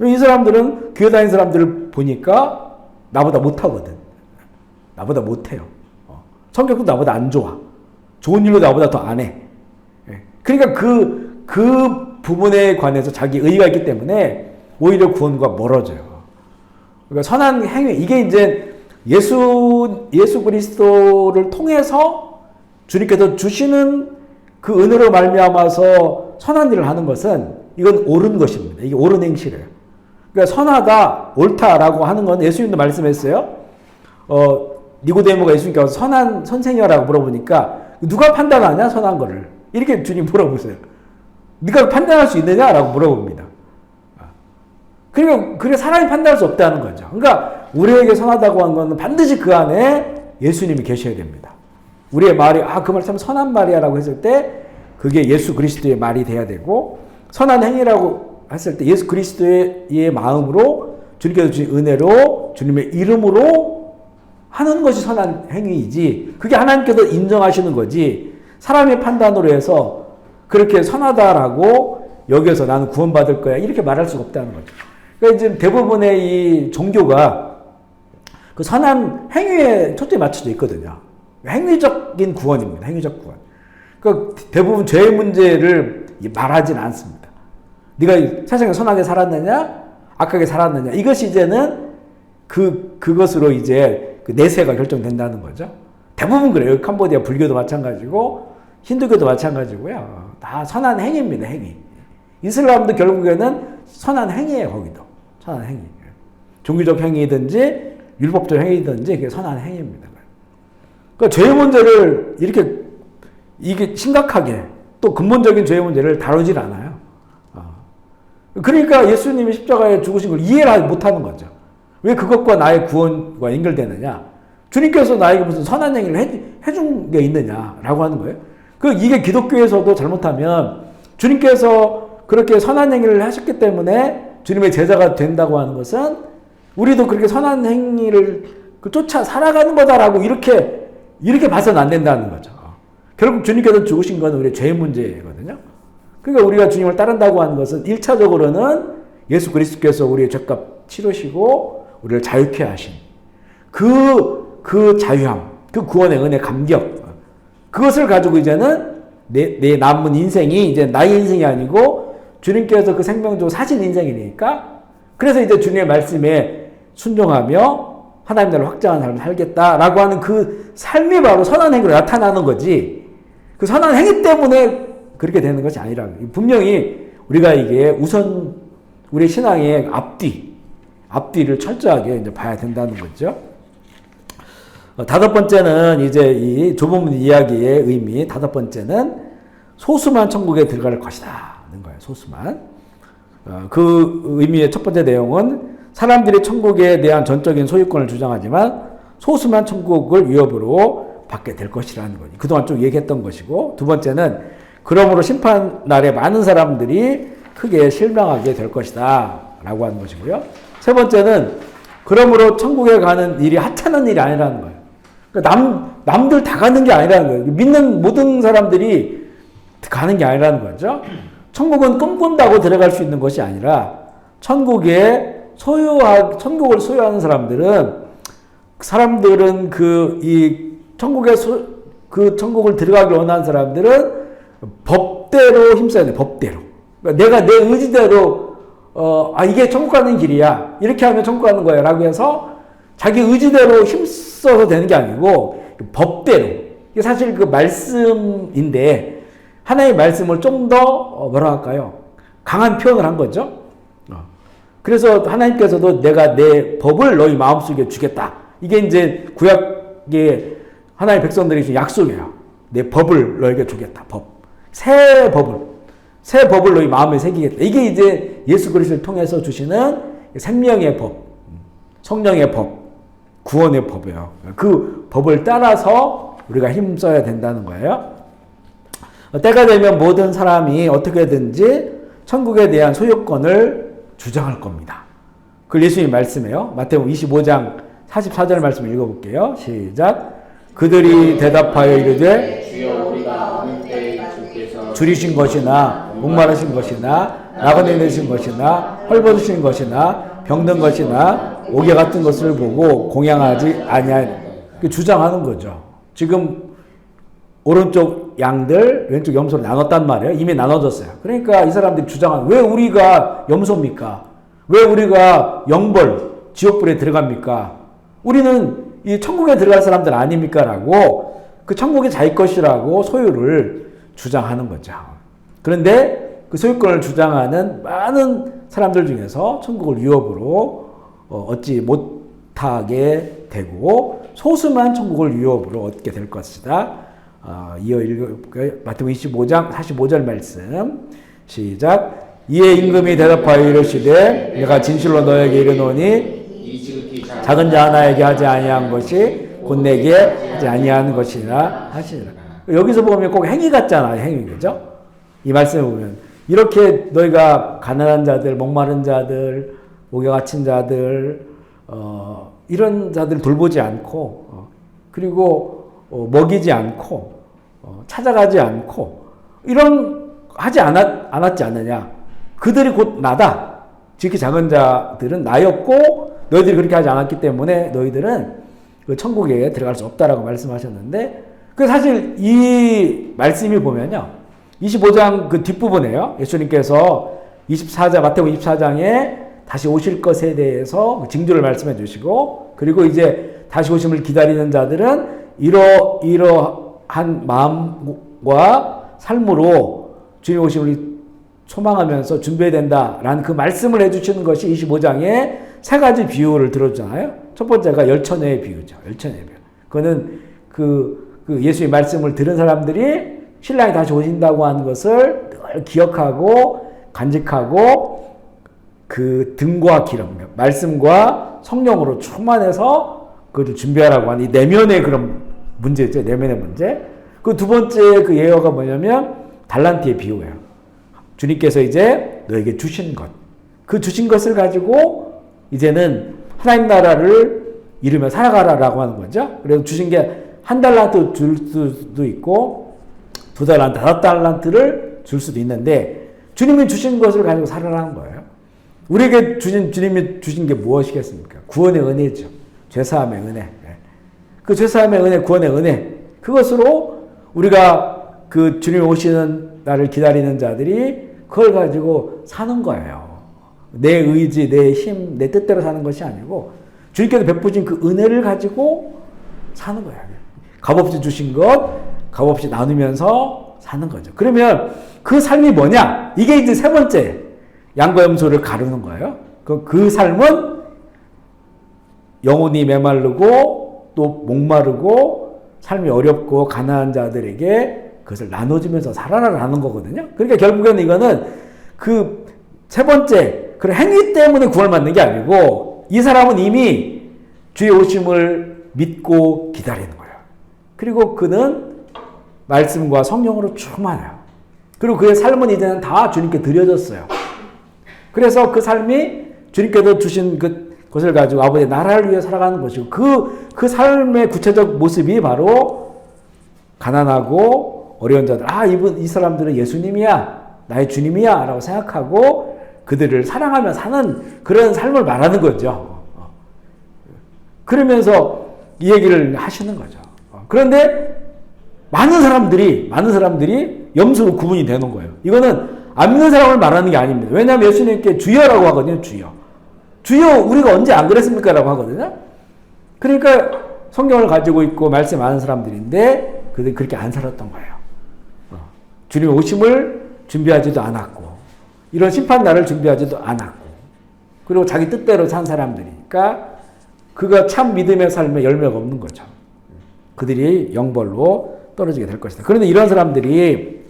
이 사람들은 교회 다니는 사람들을 보니까 나보다 못하거든. 나보다 못해요. 성격도 나보다 안 좋아. 좋은 일로 나보다 더 안 해. 그러니까 그 부분에 관해서 자기 의의가 있기 때문에 오히려 구원과 멀어져요. 그러니까 선한 행위, 이게 이제 예수 그리스도를 통해서 주님께서 주시는 그 은혜로 말미암아서 선한 일을 하는 것은 이건 옳은 것입니다. 이게 옳은 행실이에요. 그러니까 선하다, 옳다라고 하는 건 예수님도 말씀했어요. 니고데모가 예수님께 와서 선한 선생이라고 물어보니까 누가 판단하냐 선한 거를, 이렇게 주님 물어보세요. 네가 판단할 수 있느냐라고 물어봅니다. 그러니까 그게 사람이 판단할 수 없다는 거죠. 그러니까 우리에게 선하다고 한 것은 반드시 그 안에 예수님이 계셔야 됩니다. 우리의 말이 그 말 참 선한 말이야라고 했을 때 그게 예수 그리스도의 말이 돼야 되고, 선한 행위라고 했을 때 예수 그리스도의 마음으로 주님께서 주신 은혜로 주님의 이름으로 하는 것이 선한 행위이지, 그게 하나님께서 인정하시는 거지 사람의 판단으로 해서 그렇게 선하다라고 여기서 나는 구원받을 거야 이렇게 말할 수가 없다는 거죠. 그러니까 이제 대부분의 이 종교가 그 선한 행위에 초점이 맞춰져 있거든요. 행위적인 구원입니다. 행위적 구원. 그러니까 대부분 죄의 문제를 말하진 않습니다. 네가 세상에 선하게 살았느냐, 악하게 살았느냐, 이것이 이제는 그것으로 이제 그 내세가 결정된다는 거죠. 대부분 그래요. 캄보디아 불교도 마찬가지고 힌두교도 마찬가지고요. 다 선한 행위입니다. 행위. 이슬람도 결국에는 선한 행위예요. 거기도 선한 행위. 종교적 행위든지 율법적 행위든지 그게 선한 행위입니다. 그러니까 죄의 문제를 이게 심각하게 또 근본적인 죄의 문제를 다루질 않아요. 그러니까 예수님이 십자가에 죽으신 걸 이해를 못하는 거죠. 왜 그것과 나의 구원과 연결되느냐? 주님께서 나에게 무슨 선한 행위를 해준 게 있느냐라고 하는 거예요. 이게 기독교에서도 잘못하면 주님께서 그렇게 선한 행위를 하셨기 때문에 주님의 제자가 된다고 하는 것은 우리도 그렇게 선한 행위를 쫓아 살아가는 거다라고 이렇게 봐서는 안 된다는 거죠. 결국 주님께서 죽으신 건 우리의 죄의 문제거든요. 그러니까 우리가 주님을 따른다고 하는 것은 1차적으로는 예수 그리스도께서 우리의 죄값 치르시고 우리를 자유케 하신 그 자유함, 그 구원의 은혜 감격, 그것을 가지고 이제는 내 남은 인생이 이제 나의 인생이 아니고 주님께서 그 생명 주고 사신 인생이니까, 그래서 이제 주님의 말씀에 순종하며 하나님 나라를 확장하는 삶을 살겠다라고 하는 그 삶이 바로 선한 행위로 나타나는 거지, 그 선한 행위 때문에 그렇게 되는 것이 아니라, 분명히 우리가 이게 우선 우리 신앙의 앞뒤를 철저하게 이제 봐야 된다는 거죠. 다섯 번째는 이제 이 좁은 이야기의 의미, 다섯 번째는 소수만 천국에 들어갈 것이다 하는 거예요. 소수만. 그 의미의 첫 번째 내용은 사람들이 천국에 대한 전적인 소유권을 주장하지만 소수만 천국을 위협으로 받게 될 것이라는 거죠. 그동안 좀 얘기했던 것이고, 두 번째는 그러므로 심판 날에 많은 사람들이 크게 실망하게 될 것이다 라고 하는 것이고요. 세 번째는 그러므로 천국에 가는 일이 하찮은 일이 아니라는 거예요. 그러니까 남들 다 가는 게 아니라는 거예요. 믿는 모든 사람들이 가는 게 아니라는 거죠. 천국은 꿈꾼다고 들어갈 수 있는 것이 아니라 천국을 소유하는 사람들은 천국을 들어가기 원하는 사람들은 법대로 힘써야 돼. 법대로. 그러니까 내가 내 의지대로 이게 천국 가는 길이야, 이렇게 하면 천국 가는 거야 라고 해서 자기 의지대로 힘써서 되는 게 아니고 법대로. 이게 사실 그 말씀인데 하나의 말씀을 좀 더 뭐라 할까요? 강한 표현을 한 거죠. 그래서 하나님께서도 내가 내 법을 너희 마음속에 주겠다. 이게 이제 구약의 하나님의 백성들이 준 약속이에요. 내 법을 너에게 주겠다. 새 법을 너희 마음에 새기겠다. 이게 이제 예수 그리스도를 통해서 주시는 생명의 법, 성령의 법, 구원의 법이에요. 그 법을 따라서 우리가 힘써야 된다는 거예요. 때가 되면 모든 사람이 어떻게든지 천국에 대한 소유권을 주장할 겁니다. 그걸 예수님이 말씀해요. 마태복음 25장 44절 말씀 읽어볼게요. 시작. 그들이 대답하여 이르되 주여 우리가 어느 때에 주께서 줄이신 것이나 목마르신 것이나 나그네 되신 것이나 헐벗으신 것이나 병든 것이나 옥에 같은 것을 보고 공양하지 아니하니, 주장하는 거죠. 지금 오른쪽 양들 왼쪽 염소로 나눴단 말이에요. 이미 나눠졌어요. 그러니까 이 사람들이 주장하는, 왜 우리가 염소입니까? 왜 우리가 영벌 지옥불에 들어갑니까? 우리는 이 천국에 들어갈 사람들 아닙니까? 라고 그 천국이 자기 것이라고 소유를 주장하는 거죠. 그런데 그 소유권을 주장하는 많은 사람들 중에서 천국을 위협으로 얻지 못하게 되고 소수만 천국을 위협으로 얻게 될 것이다. 이어 읽어볼까요? 마태복음 25장 45절 말씀 시작. 이에 임금이 대답하여 이르시되 내가 진실로 너에게 이르노니 작은 자 하나에게 하지 아니한 것이 곧 내게 하지 아니한 것이라 하시니라. 여기서 보면 꼭 행위 같잖아요. 행위, 그죠? 이 말씀을 보면 이렇게 너희가 가난한 자들, 목마른 자들, 목에 갇힌 자들, 이런 자들 돌보지 않고 그리고 먹이지 않고 찾아가지 않고 이런 하지 않았지 않느냐. 그들이 곧 나다. 지극히 작은 자들은 나였고 너희들이 그렇게 하지 않았기 때문에 너희들은 그 천국에 들어갈 수 없다라고 말씀하셨는데, 그 사실 이 말씀이 보면요 25장 그 뒷부분에요. 예수님께서 마태복음 24장에 다시 오실 것에 대해서 징조를 말씀해 주시고, 그리고 이제 다시 오심을 기다리는 자들은 이러한 마음과 삶으로 주님 오심을 소망하면서 준비해야 된다라는 그 말씀을 해주시는 것이 25장에 세 가지 비유를 들어주잖아요. 첫 번째가 열처녀의 비유죠. 열처녀의 비유. 그거는 그 예수의 말씀을 들은 사람들이 신랑이 다시 오신다고 하는 것을 늘 기억하고 간직하고 그 등과 기름, 말씀과 성령으로 충만해서 그것을 준비하라고 하는 이 내면의 그런 문제죠. 내면의 문제. 그 두 번째 그 예어가 뭐냐면 달란트의 비유예요. 주님께서 이제 너에게 주신 것, 그 주신 것을 가지고 이제는 하나님 나라를 이루며 살아가라라고 하는 거죠. 그래서 주신 게 한 달란트 줄 수도 있고 2달란트, 5달란트를 줄 수도 있는데 주님이 주신 것을 가지고 살아라는 거예요. 우리에게 주님이 주신 게 무엇이겠습니까? 구원의 은혜죠. 죄사함의 은혜. 그 죄사함의 은혜, 구원의 은혜. 그것으로 우리가 그 주님이 오시는 날을 기다리는 자들이 그걸 가지고 사는 거예요. 내 의지, 내 힘, 내 뜻대로 사는 것이 아니고 주님께서 베푸신 그 은혜를 가지고 사는 거예요. 값없이 주신 것, 값없이 나누면서 사는 거죠. 그러면 그 삶이 뭐냐? 이게 이제 세 번째 양과 염소를 가르는 거예요. 그 삶은 영혼이 메마르고 또 목마르고 삶이 어렵고 가난한 자들에게 그것을 나눠주면서 살아라라는 거거든요. 그러니까 결국에는 이거는 그 세 번째 그런 행위 때문에 구원받는 게 아니고 이 사람은 이미 주의 오심을 믿고 기다리는 거예요. 그리고 그는 말씀과 성령으로 충만해요. 그리고 그의 삶은 이제는 다 주님께 드려졌어요. 그래서 그 삶이 주님께서 주신 그것을 가지고 아버지의 나라를 위해 살아가는 것이고 그 삶의 구체적 모습이 바로 가난하고 어려운 자들, 이 사람들은 예수님이야, 나의 주님이야 라고 생각하고 그들을 사랑하며 사는 그런 삶을 말하는 거죠. 그러면서 이 얘기를 하시는 거죠. 그런데 많은 사람들이 염소로 구분이 되는 거예요. 이거는 안 믿는 사람을 말하는 게 아닙니다. 왜냐하면 예수님께 주여라고 하거든요. 주여 우리가 언제 안 그랬습니까? 라고 하거든요. 그러니까 성경을 가지고 있고 말씀 아는 사람들인데 그들이 그렇게 안 살았던 거예요. 주님의 오심을 준비하지도 않았고 이런 심판날을 준비하지도 않았고 그리고 자기 뜻대로 산 사람들이니까 그가 참 믿음의 삶에 열매가 없는 거죠. 그들이 영벌로 떨어지게 될 것이다. 그런데 이런 사람들이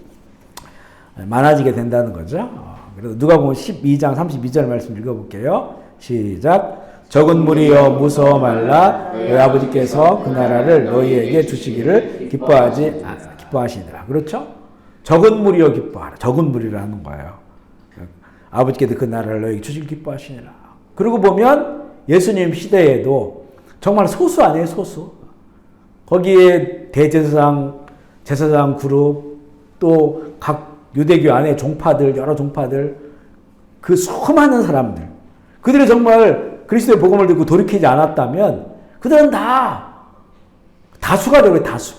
많아지게 된다는 거죠. 그래서 누가복음 12장 32절 말씀 읽어볼게요. 시작. 적은 무리여 무서워 말라. 너희 아버지께서 그 나라를 너희에게 주시기를 기뻐하시니라. 그렇죠? 적은 무리여 기뻐하라. 적은 무리라는 거예요. 아버지께서 그 나라를 너희에게 주시기를 기뻐하시니라. 그러고 보면 예수님 시대에도 정말 소수 아니에요, 소수. 거기에 대제사장, 제사장 그룹, 또 각 유대교 안에 종파들, 여러 종파들, 그 수많은 사람들, 그들이 정말 그리스도의 복음을 듣고 돌이키지 않았다면 그들은 다 다수가 되고 다수.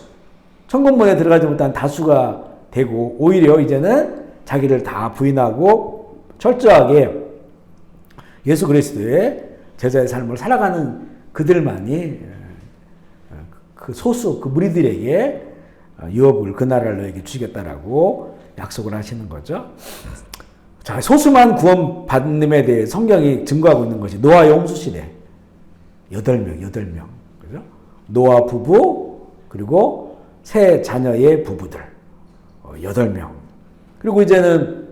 천국문에 들어가지 못한 다수가 되고 오히려 이제는 자기를 다 부인하고 철저하게 예수 그리스도의 제자의 삶을 살아가는 그들만이 그 소수, 그 무리들에게 유업을 그 나라를 너에게 주시겠다라고 약속을 하시는 거죠. 자, 소수만 구원받음에 대해 성경이 증거하고 있는 것이 노아 홍수 시대 8명. 그죠? 노아 부부, 그리고 세 자녀의 부부들 8명. 그리고 이제는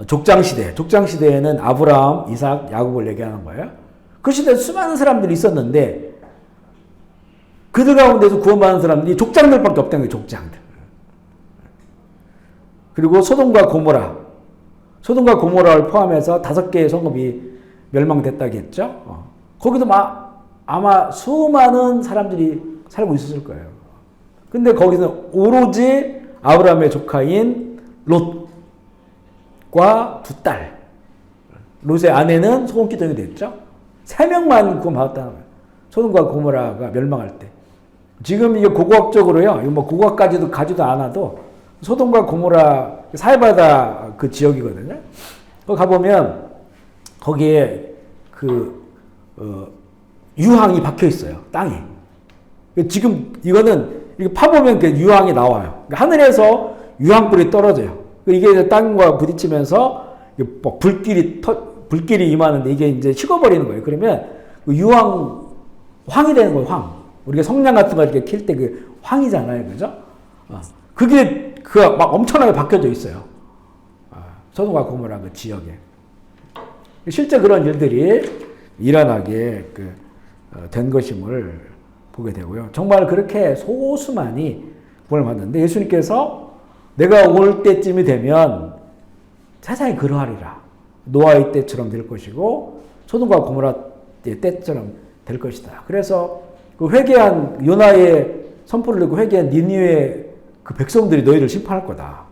족장시대에는 아브라함, 이삭, 야곱을 얘기하는 거예요. 그 시대에 수많은 사람들이 있었는데 그들 가운데서 구원받은 사람들이 족장들밖에 없다는 거예요. 족장들. 그리고 소돔과 고모라를 포함해서 5개의 성읍이 멸망됐다겠죠. 거기도 아마 수많은 사람들이 살고 있었을 거예요. 근데 거기서 오로지 아브라함의 조카인 롯과 2딸. 롯의 아내는 소금기둥이 됐죠. 3명만 구원받았다는 거예요. 소돔과 고모라가 멸망할 때. 지금 이게 고고학적으로요. 뭐 고고학까지도 가지도 않아도 소돔과 고모라 사해바다 그 지역이거든요. 거기 가보면 거기에 유황이 박혀 있어요. 땅에. 지금 이거는 이렇게 파보면 그 유황이 나와요. 하늘에서 유황불이 떨어져요. 이게 땅과 부딪히면서 불길이 임하는데 이게 이제 식어버리는 거예요. 그러면 그 황이 되는 거예요. 황. 우리가 성냥 같은 거 이렇게 킬 때 그 황이잖아요. 그죠? 그게 막 엄청나게 박혀져 있어요. 소돔과 고모라 그 지역에. 실제 그런 일들이 일어나게 된 것임을 보게 되고요. 정말 그렇게 소수만이 구원을 받는데 예수님께서 내가 올 때쯤이 되면 세상이 그러하리라. 노아의 때처럼 될 것이고 소돔과 고모라 때처럼 될 것이다. 그래서 그 회개한 요나의 선포를 듣고 회개한 니느웨 그 백성들이 너희를 심판할 거다.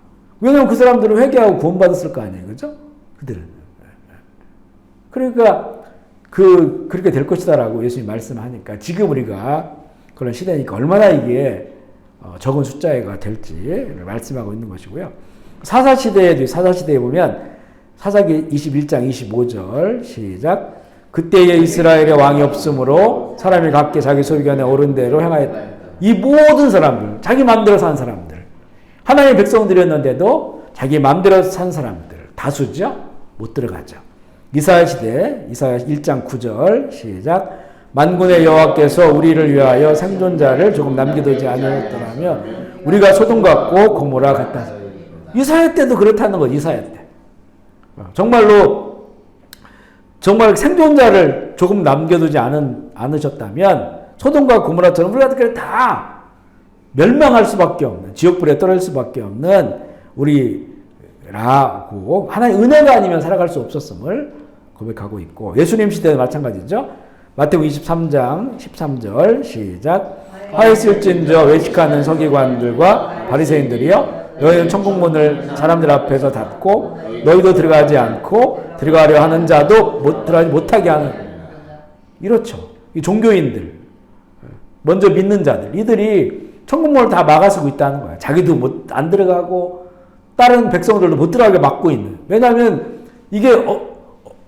왜냐면 그 사람들은 회개하고 구원받았을 거 아니에요. 그죠? 그들은. 그러니까 그렇게 될 것이다라고 예수님이 말씀하니까 지금 우리가 그런 시대니까 얼마나 이게 적은 숫자가 될지를 말씀하고 있는 것이고요. 사사시대에 보면 사사기 21장 25절 시작. 그때에 이스라엘의 왕이 없으므로 사람이 각기 자기 소견에 옳은 대로 행하였다. 이 모든 사람들, 자기 마음대로 산 사람들, 하나님의 백성들이었는데도 자기 마음대로 산 사람들, 다수죠? 못 들어가죠. 이사야 시대, 이사야 1장 9절 시작. 만군의 여호와께서 우리를 위하여 생존자를 조금 남겨두지 않으셨더라면 우리가 소돔 같고 고모라 같다. 이사야 때도 그렇다는 거죠. 이사야 때. 정말 생존자를 조금 남겨두지 않으셨다면 소돔과 고모라처럼 우리가 다 멸망할 수밖에 없는, 지옥불에 떨어질 수밖에 없는 우리라고 하나님의 은혜가 아니면 살아갈 수 없었음을 고백하고 있고, 예수님 시대도 마찬가지죠. 마태복음 23장 13절 시작. 하였을진저 외식하는 서기관들과 바리새인들이여, 너희는 천국문을 사람들 앞에서 닫고 너희도 들어가지 않고 들어가려 하는 자도 들어가지 못하게 하는, 이렇죠. 이 종교인들, 먼저 믿는 자들, 이들이 천국문을 다 막아서고 있다는 거야. 자기도 안 들어가고 다른 백성들도 못 들어가게 막고 있는. 왜냐하면 이게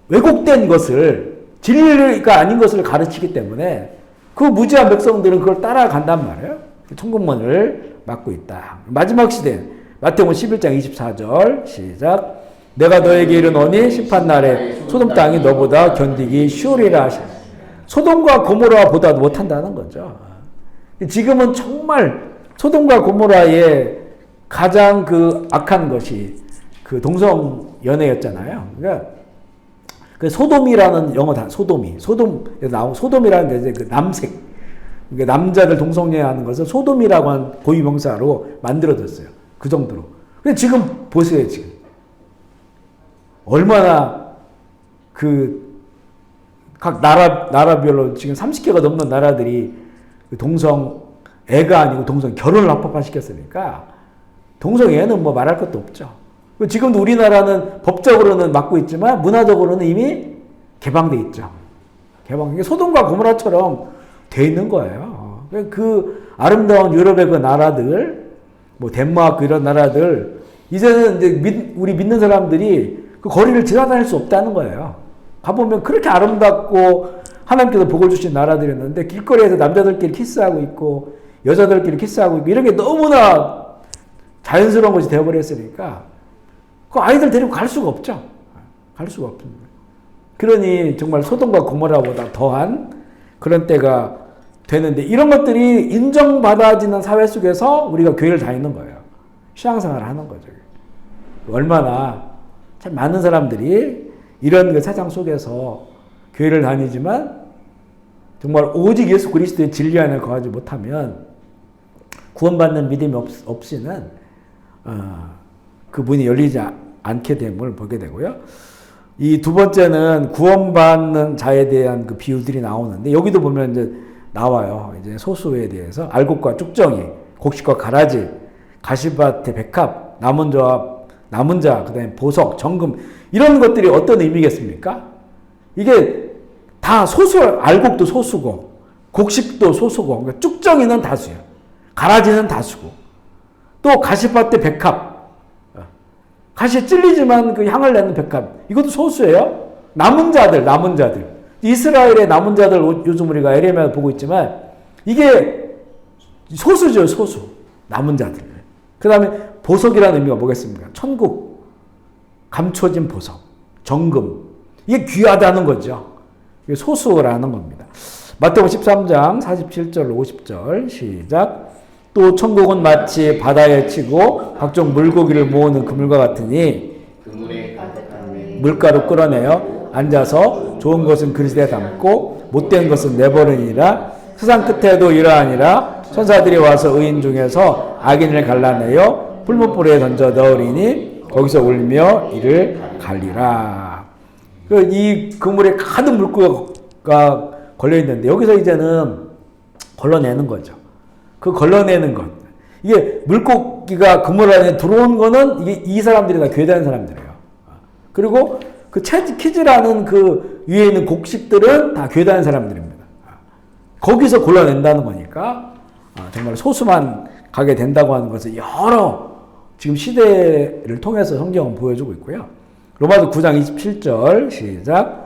왜곡된 것을, 진리가 아닌 것을 가르치기 때문에 그 무지한 백성들은 그걸 따라간단 말이에요. 천국문을 막고 있다. 마지막 시대 마태복음 11장 24절 시작. 내가 너에게 이르노니 심판날에 소돔 땅이 너보다 견디기 쉬우리라 하시니, 소돔과 고모라보다도 못한다는 거죠. 지금은 정말 소돔과 고모라의 가장 악한 것이 동성 연애였잖아요. 그러니까 소돔이라는 영어 소돔에서 나온 소돔이라는 게 남색, 그러니까 남자들 동성애하는 것을 소돔이라고 한 고유명사로 만들어졌어요. 그 정도로. 근데 지금 보세요, 지금 얼마나 각 나라별로 지금 30개가 넘는 나라들이 동성애가 아니고 동성 결혼을 합법화시켰으니까 동성애는 뭐 말할 것도 없죠. 지금도 우리나라는 법적으로는 막고 있지만 문화적으로는 이미 개방돼 있죠. 이게 소돔과 고모라처럼 돼 있는 거예요. 그 아름다운 유럽의 그 나라들, 뭐 덴마크 이런 나라들, 이제는 이제 우리 믿는 사람들이 그 거리를 지나다닐 수 없다는 거예요. 가보면 그렇게 아름답고 하나님께서 복을 주신 나라들이었는데 길거리에서 남자들끼리 키스하고 있고 여자들끼리 키스하고 있고 이런 게 너무나 자연스러운 것이 되어버렸으니까 그 아이들 데리고 갈 수가 없죠. 갈 수가 없습니다. 그러니 정말 소돔과 고모라보다 더한 그런 때가 되는데, 이런 것들이 인정받아지는 사회 속에서 우리가 교회를 다니는 거예요. 신앙생활을 하는 거죠. 얼마나 참 많은 사람들이 이런 세상 속에서 교회를 다니지만 정말 오직 예수 그리스도의 진리 안에 거하지 못하면 구원받는 믿음이 없이는 그 문이 열리지 않게 됨을 보게 되고요. 이 두 번째는 구원받는 자에 대한 그 비유들이 나오는데, 여기도 보면 이제 나와요. 이제 소수에 대해서 알곡과 쭉정이, 곡식과 가라지, 가시밭의 백합, 남은 자, 그다음에 보석, 정금, 이런 것들이 어떤 의미겠습니까? 이게 다 알곡도 소수고, 곡식도 소수고, 그러니까 쭉정이는 다수야. 가라지는 다수고, 또 가시밭의 백합, 가시에 찔리지만 그 향을 내는 백합, 이것도 소수예요. 남은 자들. 이스라엘의 남은 자들, 요즘 우리가 에레미야 보고 있지만, 이게 소수죠, 소수. 남은 자들. 그 다음에 보석이라는 의미가 뭐겠습니까? 천국, 감춰진 보석, 정금. 이게 귀하다는 거죠. 이게 소수라는 겁니다. 마태복음 13장 47절 50절 시작. 또 천국은 마치 바다에 치고 각종 물고기를 모으는 그물과 같으니 물가로 끌어내어 앉아서 좋은 것은 그릇에 담고 못된 것은 내버리니라. 세상 끝에도 이러하니라. 천사들이 와서 의인 중에서 악인을 갈라내어 풀무불에 던져 넣으리니 거기서 울며 이를 갈리라. 이 그물에 가득 물고기가 걸려 있는데 여기서 이제는 걸러내는 거죠. 그 걸러내는 것. 이게 물고기가 그물 안에 들어온 거는 이게 이 사람들이 다 괴대한 사람들이에요. 그리고 그 키즈라는 그 위에 있는 곡식들은 다 괴대한 사람들입니다. 거기서 골라낸다는 거니까 정말 소수만 가게 된다고 하는 것을 여러 지금 시대를 통해서 성경은 보여주고 있고요. 로마서 9장 27절 시작.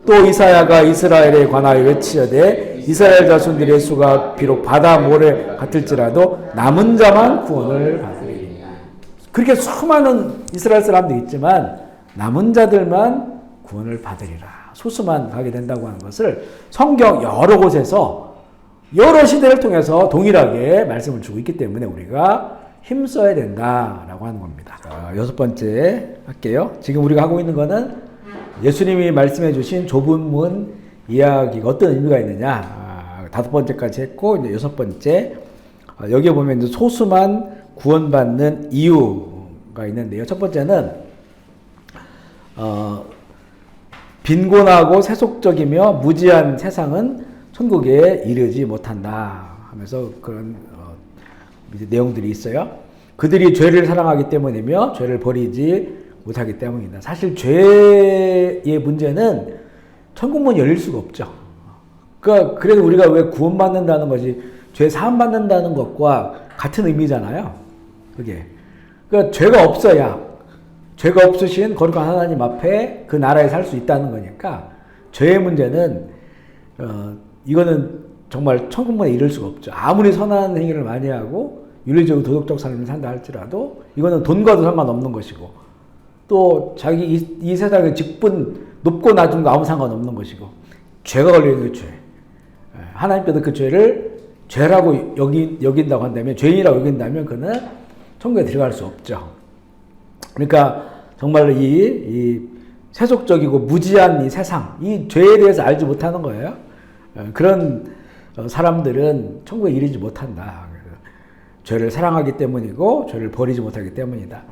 또 이사야가 이스라엘에 관하여 외치어되 이스라엘 자손들의 수가 비록 바다 모래 같을지라도 남은 자만 구원을 받으리니. 그렇게 수많은 이스라엘 사람들이 있지만 남은 자들만 구원을 받으리라. 소수만 가게 된다고 하는 것을 성경 여러 곳에서 여러 시대를 통해서 동일하게 말씀을 주고 있기 때문에 우리가 힘써야 된다라고 하는 겁니다. 자, 6번째 할게요. 지금 우리가 하고 있는 거는 예수님이 말씀해 주신 좁은 문 이야기가 어떤 의미가 있느냐. 5번째까지 했고 이제 6번째 여기에 보면 이제 소수만 구원받는 이유가 있는데요. 첫 번째는 빈곤하고 세속적이며 무지한 세상은 천국에 이르지 못한다 하면서 그런 내용들이 있어요. 그들이 죄를 사랑하기 때문이며 죄를 버리지 못하기 때문이다. 사실 죄의 문제는 천국문이 열릴 수가 없죠. 그러니까 그래서 우리가 왜 구원받는다는 것이 죄 사함 받는다는 것과 같은 의미잖아요. 그게. 그러니까 죄가 없어야 죄가 없으신 거룩한 하나님 앞에 그 나라에 살 수 있다는 거니까 죄의 문제는 이거는 정말 천국문에 이를 수가 없죠. 아무리 선한 행위를 많이 하고 윤리적으로 도덕적 삶을 산다 할지라도 이거는 돈과도 상관없는 것이고 또 자기 이 세상의 직분 높고 낮은 거 아무 상관없는 것이고 죄가 걸리는 게 죄. 하나님께서 그 죄를 죄라고 여긴다고 한다면 죄인이라고 여긴다면 그는 천국에 들어갈 수 없죠. 그러니까 정말 이 세속적이고 무지한 이 세상, 이 죄에 대해서 알지 못하는 거예요. 그런 사람들은 천국에 이르지 못한다. 죄를 사랑하기 때문이고 죄를 버리지 못하기 때문이다.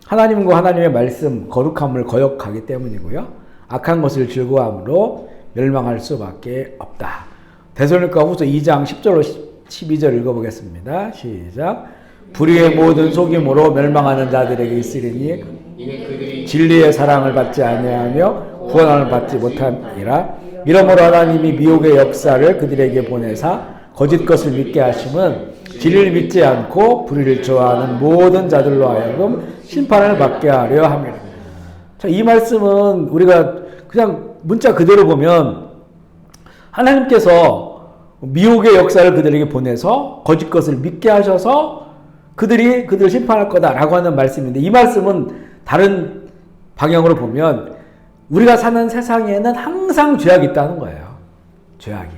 하나님과 하나님의 말씀, 거룩함을 거역하기 때문이고요. 악한 것을 즐거워함으로 멸망할 수밖에 없다. 데살로니가 후서 2장 10절로 12절 읽어보겠습니다. 시작. 불의의 모든 속임으로 멸망하는 자들에게 있으리니 진리의 사랑을 받지 아니하며 구원을 받지 못함이라. 이러므로 하나님이 미혹의 역사를 그들에게 보내사 거짓 것을 믿게 하심은 진리를 믿지 않고 불의를 좋아하는 모든 자들로 하여금 심판을 받게 하려 함이라. 자, 이 말씀은 우리가 그냥 문자 그대로 보면 하나님께서 미혹의 역사를 그들에게 보내서 거짓 것을 믿게 하셔서 그들을 심판할 거다라고 하는 말씀인데 이 말씀은 다른 방향으로 보면 우리가 사는 세상에는 항상 죄악이 있다는 거예요. 죄악이.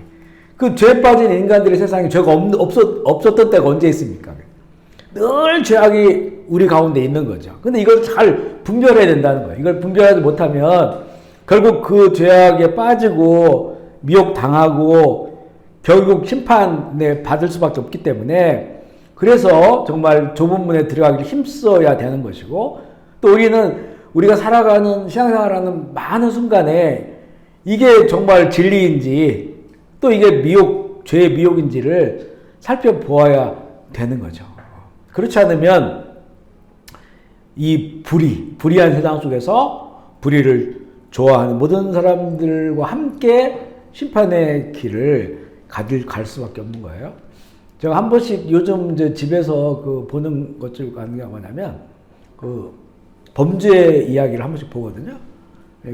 그 죄에 빠진 인간들의 세상에 죄가 없었던 때가 언제 있습니까? 늘 죄악이 우리 가운데 있는 거죠. 근데 이걸 잘 분별해야 된다는 거예요. 이걸 분별하지 못하면 결국 그 죄악에 빠지고 미혹당하고 결국 심판에 받을 수밖에 없기 때문에 그래서 정말 좁은 문에 들어가기를 힘써야 되는 것이고 또 우리가 살아가는 신앙생활하는 많은 순간에 이게 정말 진리인지 또 이게 죄의 미혹인지를 살펴보아야 되는 거죠. 그렇지 않으면 이 불의한 세상 속에서 불의를 좋아하는 모든 사람들과 함께 심판의 길을 갈 수밖에 없는 거예요. 제가 한 번씩 요즘 이제 집에서 보는 것 중 하는 게 뭐냐면 범죄 이야기를 한 번씩 보거든요.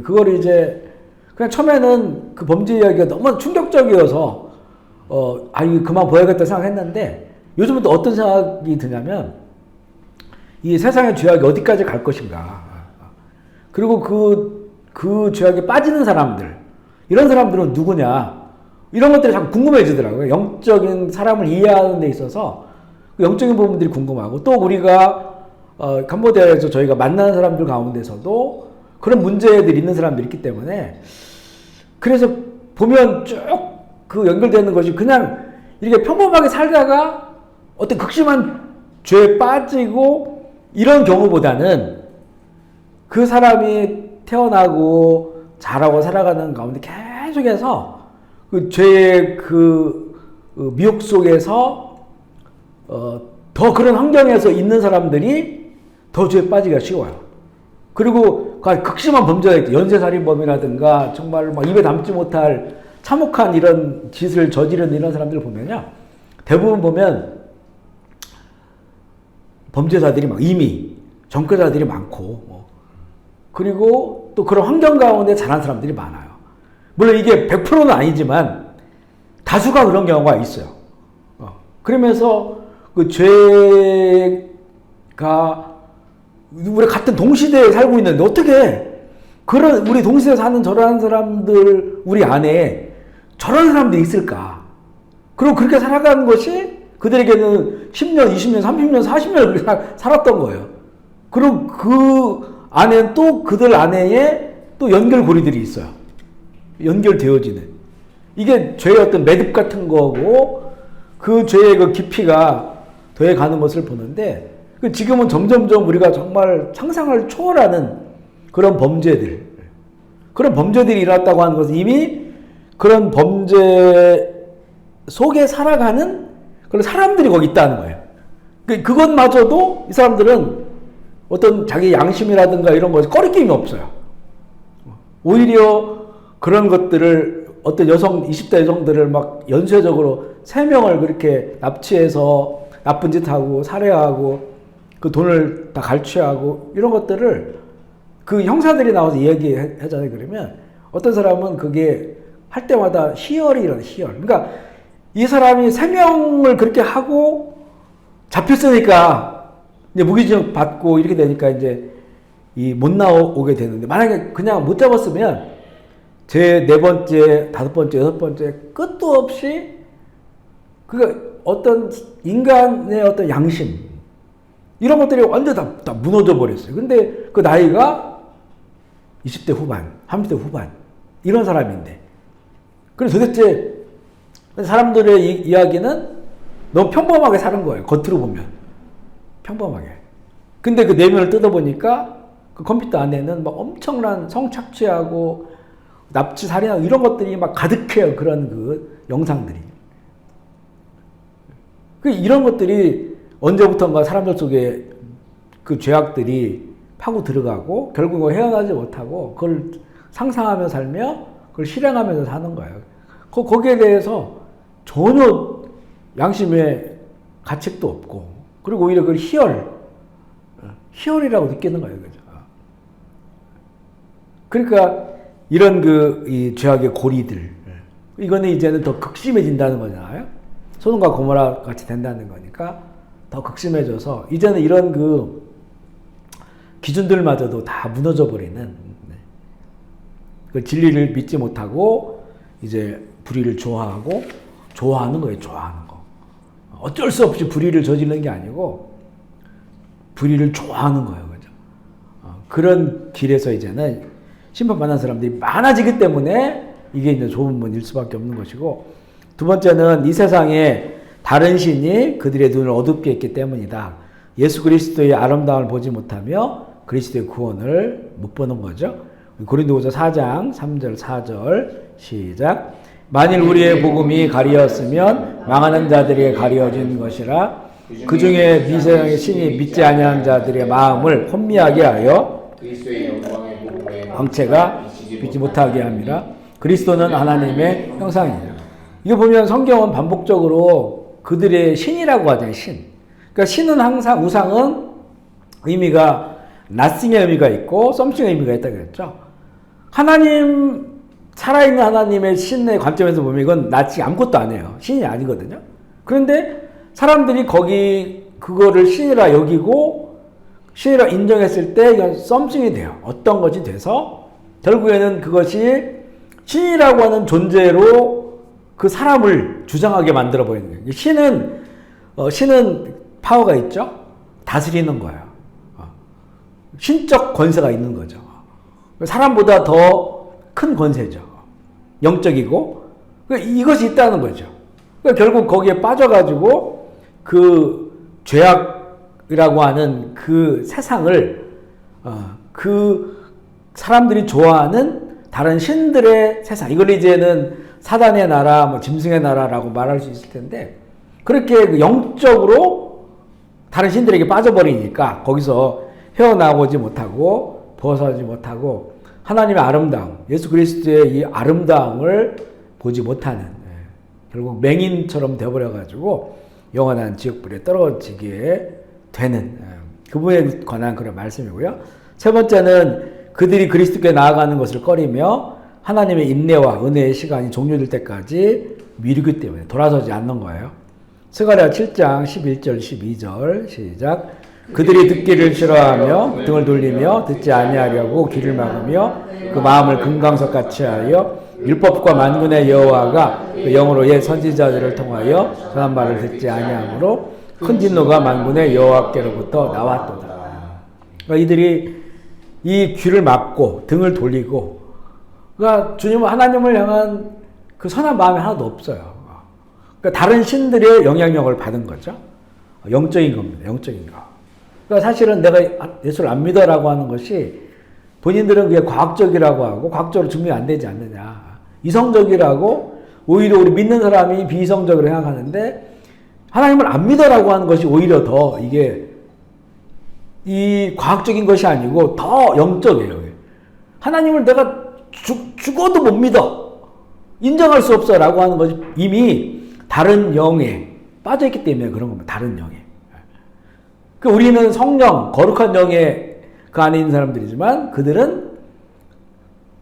그걸 이제 그냥 처음에는 그 범죄 이야기가 너무 충격적이어서 이거 그만 봐야겠다 생각했는데 요즘은 또 어떤 생각이 드냐면 이 세상의 죄악이 어디까지 갈 것인가. 그리고 그 죄악에 빠지는 사람들, 이런 사람들은 누구냐. 이런 것들이 자꾸 궁금해지더라고요. 영적인 사람을 이해하는 데 있어서 그 영적인 부분들이 궁금하고 또 우리가 캄보디아에서 저희가 만나는 사람들 가운데서도 그런 문제들이 있는 사람들이 있기 때문에 그래서 보면 쭉 그 연결되는 것이 그냥 이렇게 평범하게 살다가 어떤 극심한 죄에 빠지고 이런 경우보다는 그 사람이 태어나고 자라고 살아가는 가운데 계속해서 그 죄의 미혹 속에서 더 그런 환경에서 있는 사람들이 더 죄에 빠지기가 쉬워요. 그리고 극심한 범죄가 있죠. 연쇄살인범이라든가 정말 막 입에 담지 못할 참혹한 이런 짓을 저지르는 이런 사람들을 보면요. 대부분 보면 범죄자들이 막 이미 전과자들이 많고 그리고 또 그런 환경 가운데 자란 사람들이 많아요. 물론 이게 100%는 아니지만 다수가 그런 경우가 있어요. 그러면서 그 죄가 우리 같은 동시대에 살고 있는데 어떻게 그런 우리 동시대에 사는 저런 사람들 우리 안에 저런 사람들이 있을까? 그리고 그렇게 살아가는 것이 그들에게는 10년, 20년, 30년, 40년 그렇게 살았던 거예요. 그리고 그 안에는 또 그들 안에 또 연결고리들이 있어요. 연결되어지는. 이게 죄의 어떤 매듭 같은 거고 그 죄의 그 깊이가 더해가는 것을 보는데 지금은 점점점 우리가 정말 상상을 초월하는 그런 범죄들, 그런 범죄들이 일어났다고 하는 것은 이미 그런 범죄 속에 살아가는 그런 사람들이 거기 있다는 거예요. 그것마저도 이 사람들은 어떤 자기 양심이라든가 이런 것에 꺼리낌이 없어요. 오히려 그런 것들을 어떤 20대 여성들을 막 연쇄적으로 3명을 그렇게 납치해서 나쁜 짓 하고 살해하고 그 돈을 다 갈취하고 이런 것들을 그 형사들이 나와서 얘기하잖아요. 그러면 어떤 사람은 그게 할 때마다 희열이라는 희열. 그러니까 이 사람이 3명을 그렇게 하고 잡혔으니까 이제 무기징역 받고 이렇게 되니까 이제 못 나오게 되는데 만약에 그냥 못 잡았으면 제 4번째, 5번째, 6번째 끝도 없이 그 어떤 인간의 어떤 양심 이런 것들이 완전 다 무너져 버렸어요. 근데 그 나이가 20대 후반, 30대 후반 이런 사람인데 그래서 도대체 사람들의 이야기는 너무 평범하게 사는 거예요. 겉으로 보면 평범하게. 근데 그 내면을 뜯어보니까 그 컴퓨터 안에는 막 엄청난 성착취하고 납치, 살인하고 이런 것들이 막 가득해요. 그런 그 영상들이. 이런 것들이 언제부턴가 사람들 속에 그 죄악들이 파고 들어가고 결국 헤어나지 못하고 그걸 상상하며 살며 그걸 실행하면서 사는 거예요. 거기에 대해서 전혀 양심의 가책도 없고 그리고 오히려 그걸 희열이라고 느끼는 거예요. 그죠? 그러니까 이런 이 죄악의 고리들 이거는 이제는 더 극심해진다는 거잖아요. 소돔과 고모라 같이 된다는 거니까 더 극심해져서 이제는 이런 그 기준들마저도 다 무너져 버리는 그 진리를 믿지 못하고 이제 불의를 좋아하는 거예요. 좋아하는 거. 어쩔 수 없이 불의를 저지르는 게 아니고 불의를 좋아하는 거예요. 그죠? 그런 길에서 이제는 심판받는 사람들이 많아지기 때문에 이게 이제 좁은 문일 수밖에 없는 것이고 두 번째는 이 세상에 다른 신이 그들의 눈을 어둡게 했기 때문이다. 예수 그리스도의 아름다움을 보지 못하며 그리스도의 구원을 못 보는 거죠. 고린도후서 4장 3절 4절 시작. 만일 우리의 복음이 가리었으면 망하는 자들에게 가려진 것이라 그 중에 미세상의 신이 믿지 아니하는 자들의 마음을 혼미하게 하여 광채가 믿지 못하게 합니다. 그리스도는 하나님의 형상이죠. 이거 보면 성경은 반복적으로 그들의 신이라고 하잖아요. 신. 그러니까 신은 항상 우상은 의미가 nothing의 의미가 있고 something의 의미가 있다고 그랬죠. 하나님 살아있는 하나님의 신의 관점에서 보면 이건 낯이 아무것도 안 해요. 신이 아니거든요. 그런데 사람들이 그거를 신이라 여기고 신이라 인정했을 때 이건 something이 돼요. 어떤 것이 돼서 결국에는 그것이 신이라고 하는 존재로 그 사람을 주장하게 만들어 버리는 거예요. 신은 파워가 있죠. 다스리는 거예요. 신적 권세가 있는 거죠. 사람보다 더 큰 권세죠. 영적이고 이것이 있다는 거죠. 그러니까 결국 거기에 빠져가지고 그 죄악이라고 하는 그 세상을 그 사람들이 좋아하는 다른 신들의 세상 이걸 이제는 사단의 나라, 짐승의 나라라고 말할 수 있을 텐데 그렇게 영적으로 다른 신들에게 빠져버리니까 거기서 헤어나오지 못하고 벗어나지 못하고 하나님의 아름다움, 예수 그리스도의 이 아름다움을 보지 못하는, 결국 맹인처럼 되어버려가지고 영원한 지옥불에 떨어지게 되는, 그분에 관한 그런 말씀이고요. 세 번째는 그들이 그리스도께 나아가는 것을 꺼리며 하나님의 인내와 은혜의 시간이 종료될 때까지 미루기 때문에 돌아서지 않는 거예요. 스가랴 7장 11절 12절 시작. 그들이 듣기를 싫어하며 등을 돌리며 듣지 아니하려고 귀를 막으며 그 마음을 금강석같이 하여 율법과 만군의 여호와가 그 영으로 옛 선지자들을 통하여 전한 말을 듣지 아니하므로 큰 진노가 만군의 여호와께로부터 나왔도다. 그러니까 이들이 이 귀를 막고 등을 돌리고, 그러니까 주님 하나님을 향한 그 선한 마음이 하나도 없어요. 그러니까 다른 신들의 영향력을 받은 거죠. 영적인 겁니다. 영적인 거. 그러니까 사실은 내가 예수를 안 믿어라고 하는 것이 본인들은 그게 과학적이라고 하고 과학적으로 증명이 안 되지 않느냐. 이성적이라고 오히려 우리 믿는 사람이 비이성적으로 생각하는데 하나님을 안 믿어라고 하는 것이 오히려 더 이게 이 과학적인 것이 아니고 더 영적이에요. 하나님을 내가 죽어도 못 믿어. 인정할 수 없어 라고 하는 것이 이미 다른 영에 빠져있기 때문에 그런 겁니다. 다른 영에. 그 우리는 성령, 거룩한 영에 그 안에 있는 사람들이지만 그들은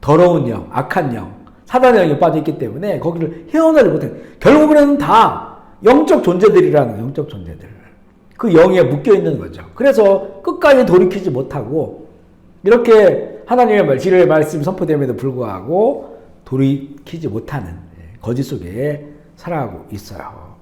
더러운 영, 악한 영, 사단의 영에 빠져있기 때문에 거기를 헤어나지 못해. 결국에는 다 영적 존재들이라는 영적 존재들. 그 영에 묶여있는 거죠. 그래서 끝까지 돌이키지 못하고 이렇게 하나님의 진리의 말씀이 선포됨에도 불구하고 돌이키지 못하는 거짓 속에 살아가고 있어요.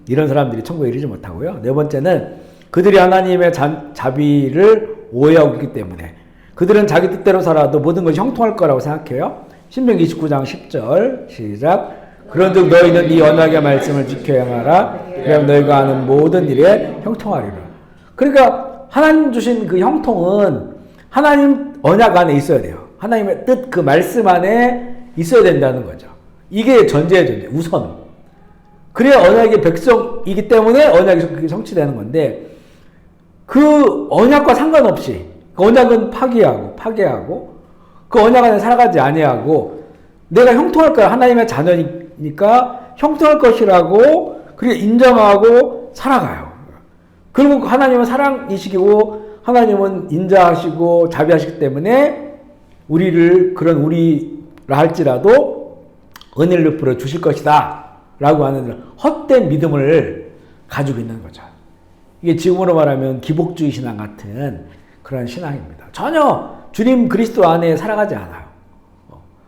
이런 사람들이 천국에 이르지 못하고요. 네 번째는 그들이 하나님의 자비를 오해하고 있기 때문에 그들은 자기 뜻대로 살아도 모든 것이 형통할 거라고 생각해요. 신명기 29장 10절 시작. 그런즉 너희는 이 언약의 말씀을 지켜 행하라. 그럼 너희가 하는 모든 일에 형통하리라. 그러니까 하나님 주신 그 형통은 하나님 언약 안에 있어야 돼요. 하나님의 뜻 그 말씀 안에 있어야 된다는 거죠. 이게 전제예요, 전제. 우선. 그래야 언약의 백성이기 때문에 언약이 성취되는 건데 그 언약과 상관없이 그 언약은 파괴하고 그 언약 안에 살아가지 아니하고 내가 형통할 거야. 하나님의 자녀니까 형통할 것이라고 그렇게 인정하고 살아가요. 그리고 하나님은 사랑이시고 하나님은 인자하시고 자비하시기 때문에 우리라 할지라도 은혜를 베풀어 주실 것이다 라고 하는 헛된 믿음을 가지고 있는 거죠. 이게 지금으로 말하면 기복주의 신앙 같은 그런 신앙입니다. 전혀 주님 그리스도 안에 살아가지 않아요.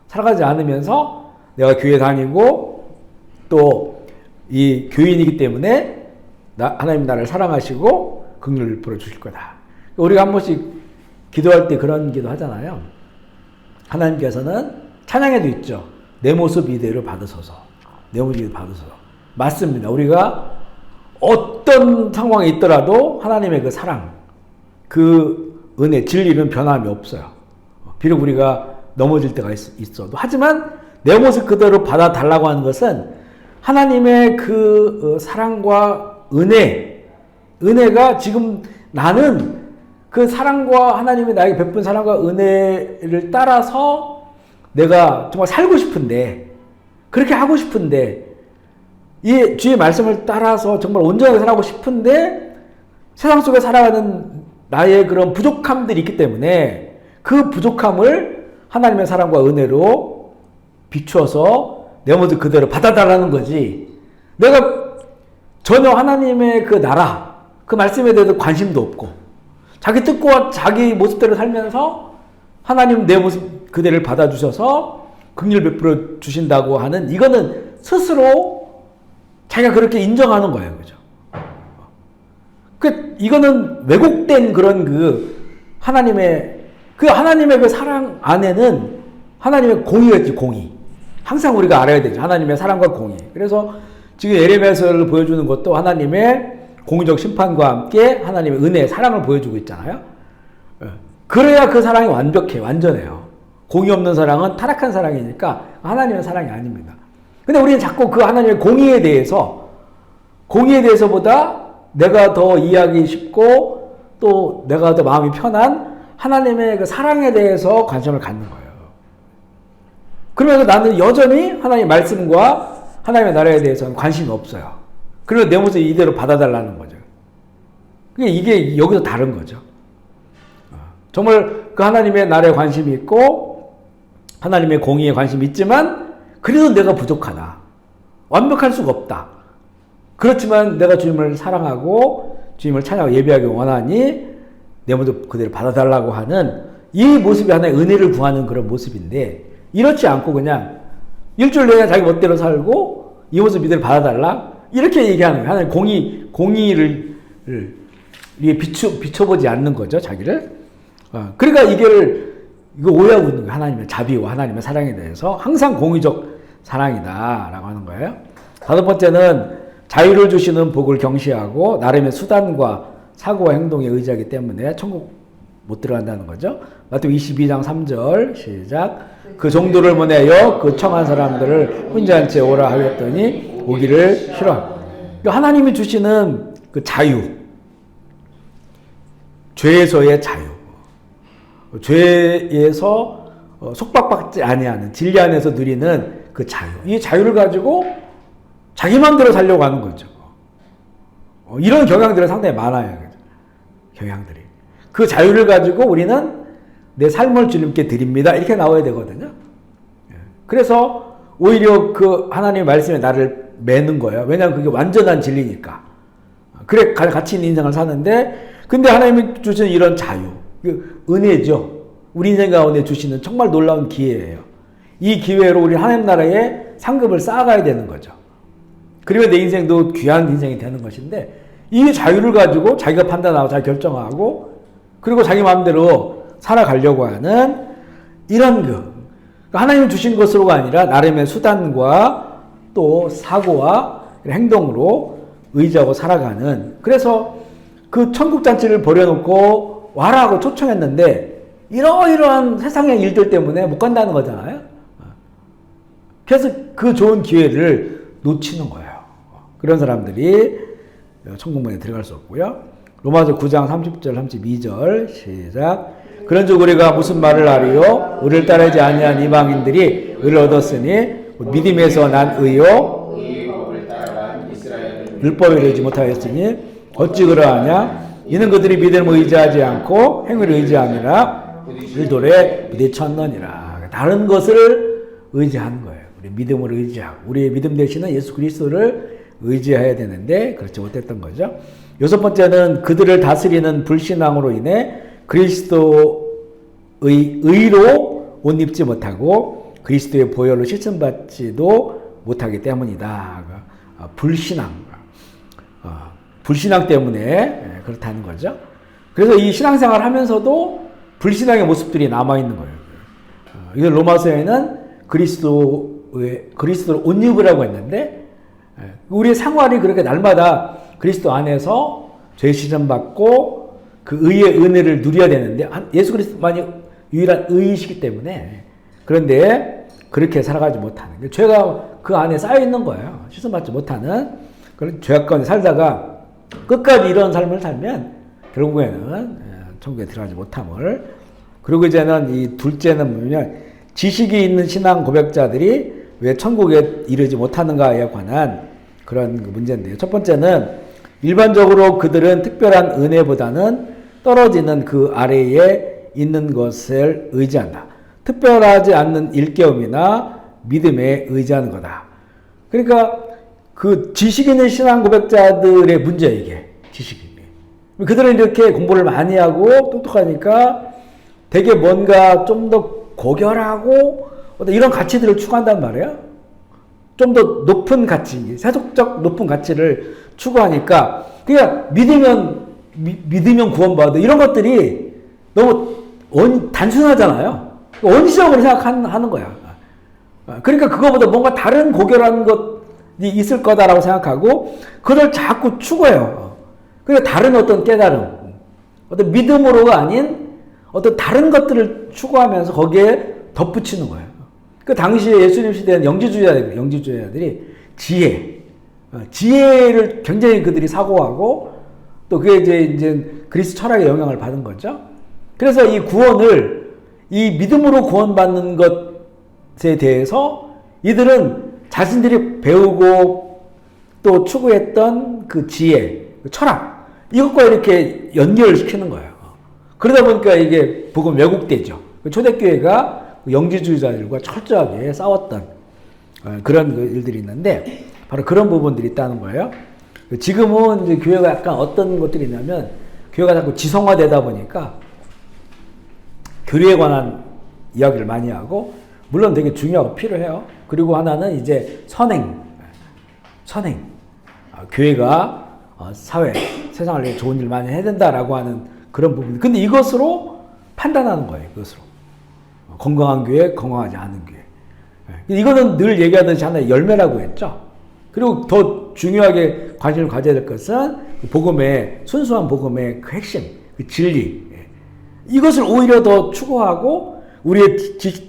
살아가지 않으면서 내가 교회 다니고 또 이 교인이기 때문에 하나님 나를 사랑하시고 긍휼을 베풀어 주실 거다. 우리가 한 번씩 기도할 때 그런 기도 하잖아요. 하나님께서는 찬양에도 있죠. 내 모습 이대로 받으소서. 내 모습 이대로 받으소서. 맞습니다. 우리가 어떤 상황에 있더라도 하나님의 그 사랑, 그 은혜, 진리는 변함이 없어요. 비록 우리가 넘어질 때가 있어도. 하지만 내 모습 그대로 받아달라고 하는 것은 하나님의 그 사랑과 은혜가 지금 나는 그 사랑과 하나님이 나에게 베푼 사랑과 은혜를 따라서 내가 정말 살고 싶은데 그렇게 하고 싶은데 이 주의 말씀을 따라서 정말 온전하게 살아가고 싶은데 세상 속에 살아가는 나의 그런 부족함들이 있기 때문에 그 부족함을 하나님의 사랑과 은혜로 비추어서 내 모습 그대로 받아달라는 거지. 내가 전혀 하나님의 그 나라, 그 말씀에 대해서 관심도 없고 자기 뜻과 자기 모습대로 살면서 하나님 내 모습 그대를 받아주셔서 긍휼 베풀어 주신다고 하는 이거는 스스로 자기가 그렇게 인정하는 거예요. 그죠? 이거는 왜곡된 그런 하나님의 그 사랑 안에는 하나님의 공의가 있지, 공의. 항상 우리가 알아야 되죠. 하나님의 사랑과 공의. 그래서 지금 예레미야서를 보여주는 것도 하나님의 공의적 심판과 함께 하나님의 은혜, 사랑을 보여주고 있잖아요. 그래야 그 사랑이 완벽해요. 완전해요. 공의 없는 사랑은 타락한 사랑이니까 하나님의 사랑이 아닙니다. 근데 우리는 자꾸 그 하나님의 공의에 대해서보다 내가 더 이해하기 쉽고 또 내가 더 마음이 편한 하나님의 그 사랑에 대해서 관심을 갖는 거예요. 그러면서 나는 여전히 하나님의 말씀과 하나님의 나라에 대해서는 관심이 없어요. 그래서 내 모습 이대로 받아달라는 거죠. 이게 여기서 다른 거죠. 정말 그 하나님의 나라에 관심이 있고 하나님의 공의에 관심이 있지만 그래도 내가 부족하다. 완벽할 수가 없다. 그렇지만 내가 주님을 사랑하고 주님을 찬양하고 예배하기 원하니 내 모습 그대로 받아달라고 하는 이 모습이 하나의 은혜를 구하는 그런 모습인데 이렇지 않고 그냥 일주일 내내 자기 멋대로 살고 이 모습 이대로 받아달라 이렇게 얘기하는 거예요. 하나님 공의를 비춰보지 않는 거죠. 자기를. 그러니까 이거 오해하고 있는 거예요. 하나님의 자비와 하나님의 사랑에 대해서 항상 공의적 사랑이다라고 하는 거예요. 다섯 번째는 자유를 주시는 복을 경시하고 나름의 수단과 사고와 행동에 의지하기 때문에 천국 못 들어간다는 거죠. 마태복음 22장 3절 시작. 그 종들을 보내어 그 청한 사람들을 혼자 한 채 오라 하였더니 오기를 싫어. 하나님이 주시는 그 자유, 죄에서의 자유, 죄에서 속박받지 아니하는 진리 안에서 누리는 그 자유, 이 자유를 가지고 자기 마음대로 살려고 하는 거죠. 이런 경향들이 상당히 많아요. 경향들이. 그 자유를 가지고 우리는 내 삶을 주님께 드립니다. 이렇게 나와야 되거든요. 그래서 오히려 그 하나님의 말씀에 나를 매는 거예요. 왜냐하면 그게 완전한 진리니까. 그래 가치 있는 인생을 사는데 근데 하나님이 주시는 이런 자유, 은혜죠. 우리 인생 가운데 주시는 정말 놀라운 기회예요. 이 기회로 우리 하나님 나라에 상급을 쌓아가야 되는 거죠. 그러면 내 인생도 귀한 인생이 되는 것인데 이 자유를 가지고 자기가 판단하고 자기가 결정하고 그리고 자기 마음대로 살아가려고 하는 이런 하나님 주신 것으로가 아니라 나름의 수단과 또 사고와 행동으로 의지하고 살아가는 그래서 그 천국잔치를 벌여놓고 와라 하고 초청했는데 이러이러한 세상의 일들 때문에 못 간다는 거잖아요. 그래서 그 좋은 기회를 놓치는 거예요. 그런 사람들이 천국문에 들어갈 수 없고요. 로마서 9장 30절 32절 시작. 그런즉 우리가 무슨 말을 하리요? 우리를 따르지 아니한 이방인들이 의를 얻었으니 믿음에서 난 의요 율법에 이르지 못하였으니 어찌 그러하냐? 이는 그들이 믿음을 의지하지 않고 행위를 의지함이라 일돌에 부딪혔느니라. 다른 것을 의지하는 거예요. 우리 믿음을 의지하고 우리의 믿음 대신은 예수 그리스도를 의지해야 되는데 그렇지 못했던 거죠. 여섯 번째는 그들을 다스리는 불신앙으로 인해 그리스도의 의로 옷 입지 못하고 그리스도의 보혈로 씻음받지도 못하기 때문이다. 불신앙 때문에 그렇다는 거죠. 그래서 이 신앙생활을 하면서도 불신앙의 모습들이 남아있는 거예요. 이건 로마서에는 그리스도를 옷 입으라고 했는데 우리의 생활이 그렇게 날마다 그리스도 안에서 죄 씻음 받고 그 의의 은혜를 누려야 되는데 예수 그리스도만이 유일한 의이시기 때문에 그런데 그렇게 살아가지 못하는 죄가 그 안에 쌓여 있는 거예요. 씻음 받지 못하는 그런 죄악 가운데 살다가 끝까지 이런 삶을 살면 결국에는 천국에 들어가지 못함을. 그리고 이제는 이 둘째는 뭐냐면 지식이 있는 신앙 고백자들이 왜 천국에 이르지 못하는가에 관한 그런 문제인데요. 첫 번째는 일반적으로 그들은 특별한 은혜보다는 떨어지는 그 아래에 있는 것을 의지한다. 특별하지 않는 일깨움이나 믿음에 의지하는 거다. 그러니까 그 지식 있는 신앙 고백자들의 문제예요, 이게. 지식이. 그들은 이렇게 공부를 많이 하고 똑똑하니까 되게 뭔가 좀 더 고결하고 어떤 이런 가치들을 추구한단 말이에요. 좀 더 높은 가치, 세속적 높은 가치를 추구하니까 그냥 믿으면 구원받아 이런 것들이 너무 단순하잖아요. 원시적으로 생각하는 거야. 그러니까 그거보다 뭔가 다른 고결한 것이 있을 거다라고 생각하고 그걸 자꾸 추구해요. 그러니까 다른 어떤 깨달음, 어떤 믿음으로가 아닌 어떤 다른 것들을 추구하면서 거기에 덧붙이는 거예요. 그 당시에 예수님 시대에는 영지주의자들이 지혜를 굉장히 그들이 사고하고 또 그게 이제 그리스 철학의 영향을 받은 거죠. 그래서 이 구원을 이 믿음으로 구원받는 것에 대해서 이들은 자신들이 배우고 또 추구했던 그 지혜, 그 철학 이것과 이렇게 연결시키는 거예요. 그러다 보니까 이게 복음 왜곡되죠. 초대교회가 영지주의자들과 철저하게 싸웠던 그런 일들이 있는데 바로 그런 부분들이 있다는 거예요. 지금은 이제 교회가 약간 어떤 것들이 있냐면 교회가 자꾸 지성화되다 보니까 교리에 관한 이야기를 많이 하고 물론 되게 중요하고 필요해요. 그리고 하나는 이제 선행. 교회가 사회, 세상을 위해 좋은 일 많이 해야 된다라고 하는 그런 부분. 근데 이것으로 판단하는 거예요. 이것으로. 건강한 교회, 건강하지 않은 교회. 이거는 늘 얘기하듯이 하나의 열매라고 했죠. 그리고 더 중요하게 관심을 가져야 될 것은 복음의, 순수한 복음의 그 핵심, 그 진리. 이것을 오히려 더 추구하고 우리의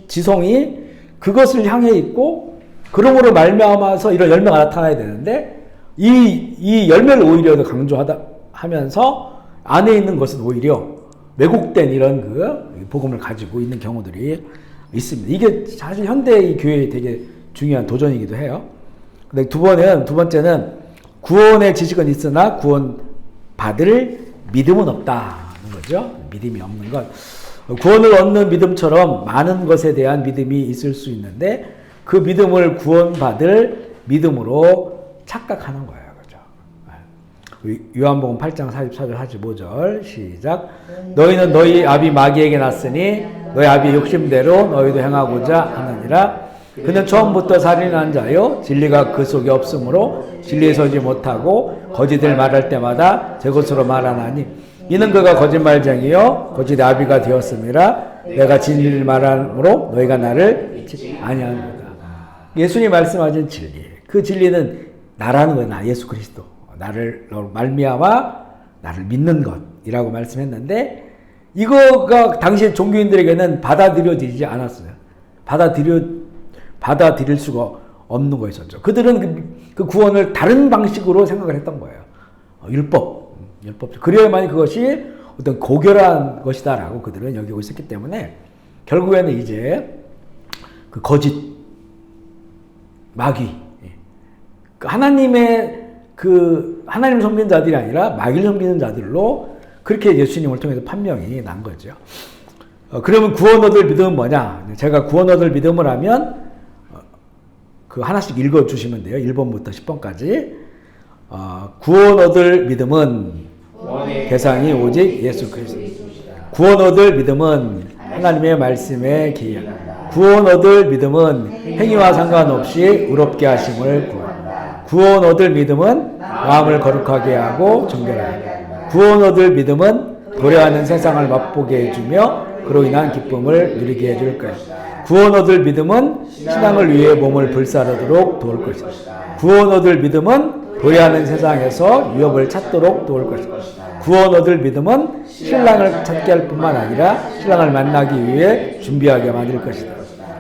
지성이 그것을 향해 있고 그러므로 말미암아서 이런 열매가 나타나야 되는데 이 열매를 오히려 더 강조하면서 안에 있는 것은 오히려 왜곡된 이런 그 복음을 가지고 있는 경우들이 있습니다. 이게 사실 현대의 교회에 되게 중요한 도전이기도 해요. 근데 두 번째는 구원의 지식은 있으나 구원 받을 믿음은 없다는 거죠. 믿음이 없는 것. 구원을 얻는 믿음처럼 많은 것에 대한 믿음이 있을 수 있는데 그 믿음을 구원받을 믿음으로 착각하는 거예요. 그죠? 요한복음 8장 44절 45절 시작. 너희는 너희 아비 마귀에게 났으니 너희 아비의 욕심대로 너희도 행하고자 하느니라. 그는 처음부터 살인한 자요 진리가 그 속에 없으므로 진리에 서지 못하고 거짓을 말할 때마다 제 것으로 말하나니 이는 그가 거짓말쟁이요 거짓의 아비가 되었음이라. 내가 진리를 말함으로 너희가 나를 믿지 아니하는도다. 예수님 말씀하신 진리, 그 진리는 나라는 거예요. 나 예수 그리스도 나를 말미암아 나를 믿는 것이라고 말씀했는데 이거가 당시 종교인들에게는 받아들여지지 않았어요. 받아들일 수가 없는 거였었죠. 그들은 그 구원을 다른 방식으로 생각을 했던 거예요. 율법. 그래야만이 그것이 어떤 고결한 것이다라고 그들은 여기고 있었기 때문에 결국에는 이제 그 거짓, 마귀, 하나님 섬기는 자들이 아니라 마귀를 섬기는 자들로 그렇게 예수님을 통해서 판명이 난 거죠. 그러면 구원 얻을 믿음은 뭐냐? 제가 구원 얻을 믿음을 하면 그 하나씩 읽어주시면 돼요. 1번부터 10번까지. 구원 얻을 믿음은 대상이 오직 예수 그리스도. 구원 얻을 믿음은 하나님의 말씀에 기여한다. 구원 얻을 믿음은 행위와 상관없이 의롭게 하심을 구한다. 구원 얻을 믿음은 마음을 거룩하게 하고 정결하게 한다. 구원 얻을 믿음은 도래하는 세상을 맛보게 해주며 그로 인한 기쁨을 누리게 해줄 것이다. 구원 얻을 믿음은 신앙을 위해 몸을 불사르도록 도울 것이다. 구원 얻을 믿음은 도래하는 세상에서 유업을 찾도록 도울 것이다. 구원 얻을 믿음은 신랑을 찾게 할 뿐만 아니라 신랑을 만나기 위해 준비하게 만들 것이다.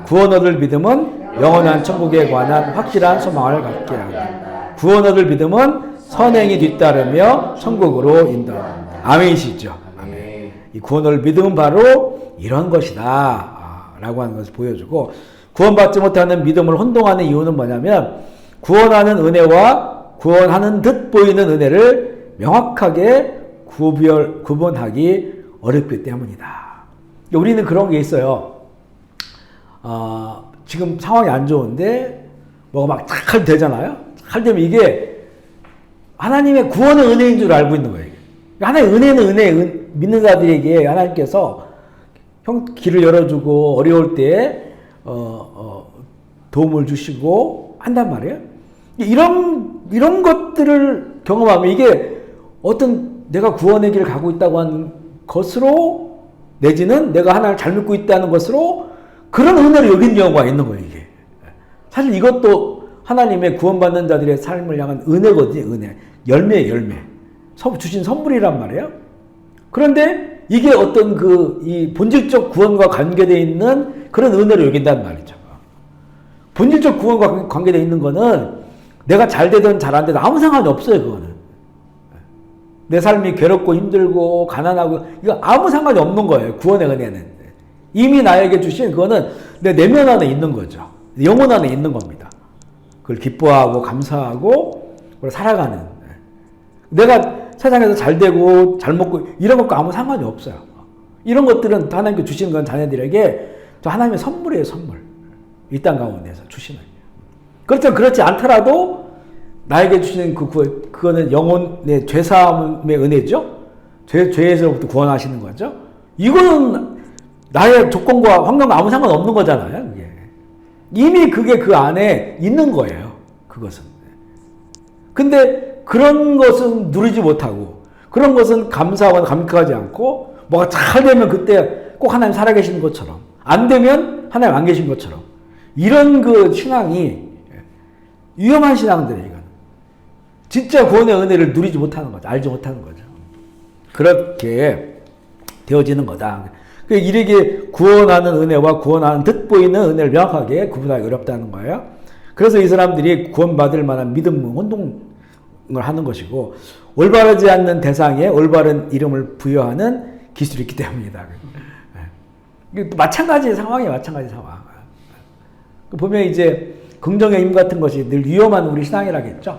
구원 얻을 믿음은 영원한 천국에 관한 확실한 소망을 갖게 한다. 구원 얻을 믿음은 선행이 뒤따르며 천국으로 인도한다. 아멘이시죠? 아멘. 이 구원 얻을 믿음은 바로 이런 것이다 라고 하는 것을 보여주고, 구원받지 못하는 믿음을 혼동하는 이유는 뭐냐면 구원하는 은혜와 구원하는 듯 보이는 은혜를 명확하게 구분하기 어렵기 때문이다. 우리는 그런 게 있어요. 지금 상황이 안 좋은데 뭐가 막 잘 되잖아요. 잘 되면 이게 하나님의 구원의 은혜인 줄 알고 있는 거예요. 하나님의 은혜는 믿는 자들에게 하나님께서 길을 열어주고 어려울 때 도움을 주시고 한단 말이에요. 이런 것들을 경험하면 이게 어떤 내가 구원의 길을 가고 있다고 하는 것으로 내지는 내가 하나님을 잘 믿고 있다는 것으로 그런 은혜를 여긴 경우가 있는 거예요. 이게 사실 이것도 하나님의 구원받는 자들의 삶을 향한 은혜거든요. 은혜, 열매 주신 선물이란 말이에요. 그런데 이게 어떤 이 본질적 구원과 관계되어 있는 그런 은혜를 여긴단 말이죠. 본질적 구원과 관계되어 있는 거는 내가 잘 되든 잘 안 되든 아무 상관이 없어요. 그거는 내 삶이 괴롭고 힘들고 가난하고 이거 아무 상관이 없는 거예요. 구원의 은혜는. 이미 나에게 주신 그거는 내 내면 안에 있는 거죠. 영혼 안에 있는 겁니다. 그걸 기뻐하고 감사하고 살아가는. 내가 세상에서 잘 되고 잘 먹고 이런 것과 아무 상관이 없어요. 이런 것들은 하나님께 주시는 건 자녀들에게 또 하나님의 선물이에요. 선물. 이 땅 가운데서 주시는. 그렇지 않더라도 나에게 주시는 그거는 영혼의 죄사함의 은혜죠. 죄에서부터 구원하시는 거죠. 이거는 나의 조건과 환경과 아무 상관없는 거잖아요. 그게. 이미 그게 그 안에 있는 거예요. 그것은. 근데 그런 것은 누리지 못하고 그런 것은 감사하거나 감격하지 않고 뭐가 잘 되면 그때 꼭 하나님 살아계시는 것처럼 안 되면 하나님 안 계신 것처럼 이런 그 신앙이 위험한 신앙들이에요. 이건. 진짜 구원의 은혜를 누리지 못하는 거죠. 알지 못하는 거죠. 그렇게 되어지는 거다. 이렇게 구원하는 은혜와 구원하는 듯 보이는 은혜를 명확하게 구분하기 어렵다는 거예요. 그래서 이 사람들이 구원받을 만한 믿음 혼동을 하는 것이고 올바르지 않는 대상에 올바른 이름을 부여하는 기술이 있기 때문이다. 마찬가지 상황이에요. 마찬가지 상황. 보면 이제 긍정의 힘 같은 것이 늘 위험한 우리 신앙이라겠죠.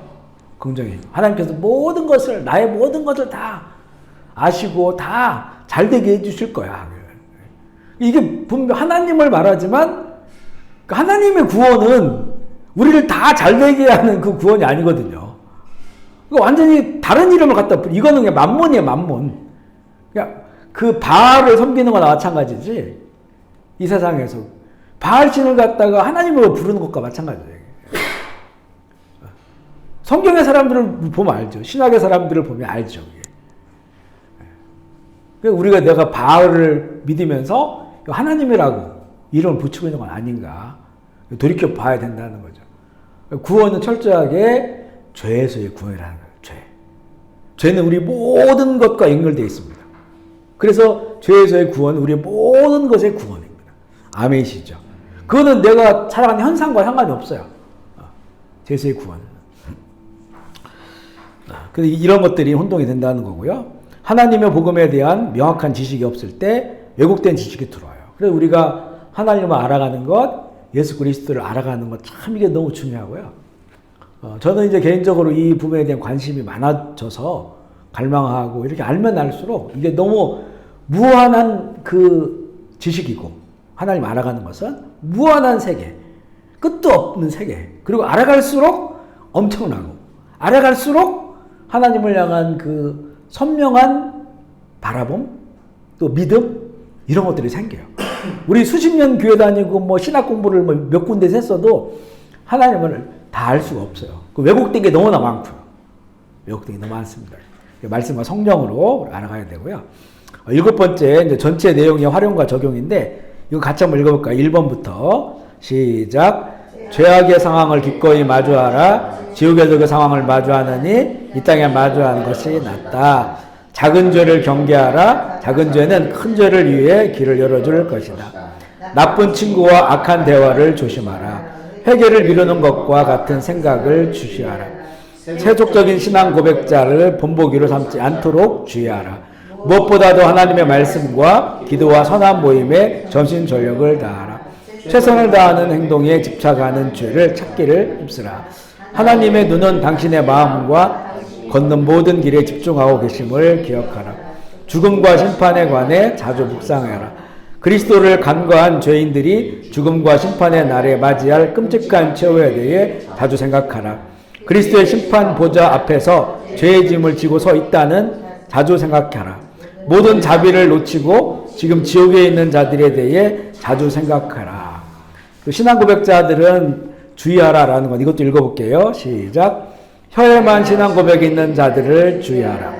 긍정의 힘. 하나님께서 모든 것을 나의 모든 것을 다 아시고 다 잘되게 해주실 거야. 이게 분명 하나님을 말하지만 하나님의 구원은 우리를 다 잘되게 하는 그 구원이 아니거든요. 완전히 다른 이름을 갖다 이거는 그냥 만몬이에요. 만몬. 그냥 그 바알을 섬기는 거나 마찬가지지. 이 세상에서 바알 신을 갖다가 하나님으로 부르는 것과 마찬가지예요. 성경의 사람들을 보면 알죠. 신학의 사람들을 보면 알죠. 우리가 내가 바알을 믿으면서 하나님이라고 이름을 붙이고 있는 건 아닌가. 돌이켜 봐야 된다는 거죠. 구원은 철저하게 죄에서의 구원이라는 거예요. 죄. 죄는 우리 모든 것과 연결되어 있습니다. 그래서 죄에서의 구원은 우리 모든 것의 구원입니다. 아멘이시죠. 그거는 내가 살아가는 현상과 상관이 없어요. 죄에서의 구원은. 그래서 이런 것들이 혼동이 된다는 거고요. 하나님의 복음에 대한 명확한 지식이 없을 때 왜곡된 지식이 들어와요. 그래서 우리가 하나님을 알아가는 것, 예수 그리스도를 알아가는 것 참 이게 너무 중요하고요. 저는 이제 개인적으로 이 부분에 대한 관심이 많아져서 갈망하고 이렇게 알면 알수록 이게 너무 무한한 그 지식이고 하나님 알아가는 것은 무한한 세계, 끝도 없는 세계. 그리고 알아갈수록 엄청나고 알아갈수록 하나님을 향한 그 선명한 바라봄, 또 믿음 이런 것들이 생겨요. 우리 수십 년 교회 다니고 뭐 신학 공부를 뭐 몇 군데서 했어도 하나님을 다 알 수가 없어요. 그 왜곡된 게 너무나 많고요. 왜곡된 게 너무 많습니다. 말씀과 성령으로 알아가야 되고요. 7번째 이제 전체 내용의 활용과 적용인데 이거 같이 한번 읽어볼까요? 1번부터 시작. 죄악의 상황을 기꺼이 마주하라. 지옥에서 그 상황을 마주하느니 이 땅에 마주하는 것이 낫다. 작은 죄를 경계하라. 작은 죄는 큰 죄를 위해 길을 열어줄 것이다. 나쁜 친구와 악한 대화를 조심하라. 회개를 미루는 것과 같은 생각을 주시하라. 세속적인 신앙 고백자를 본보기로 삼지 않도록 주의하라. 무엇보다도 하나님의 말씀과 기도와 선한 모임에 전신 전력을 다하라. 최선을 다하는 행동에 집착하는 죄를 찾기를 힘쓰라. 하나님의 눈은 당신의 마음과 걷는 모든 길에 집중하고 계심을 기억하라. 죽음과 심판에 관해 자주 묵상하라. 그리스도를 간과한 죄인들이 죽음과 심판의 날에 맞이할 끔찍한 최후에 대해 자주 생각하라. 그리스도의 심판 보좌 앞에서 죄의 짐을 지고 서 있다는 자주 생각하라. 모든 자비를 놓치고 지금 지옥에 있는 자들에 대해 자주 생각하라. 신앙 고백자들은 주의하라라는 건 이것도 읽어볼게요. 시작. 혀에만 신앙 고백이 있는 자들을 주의하라.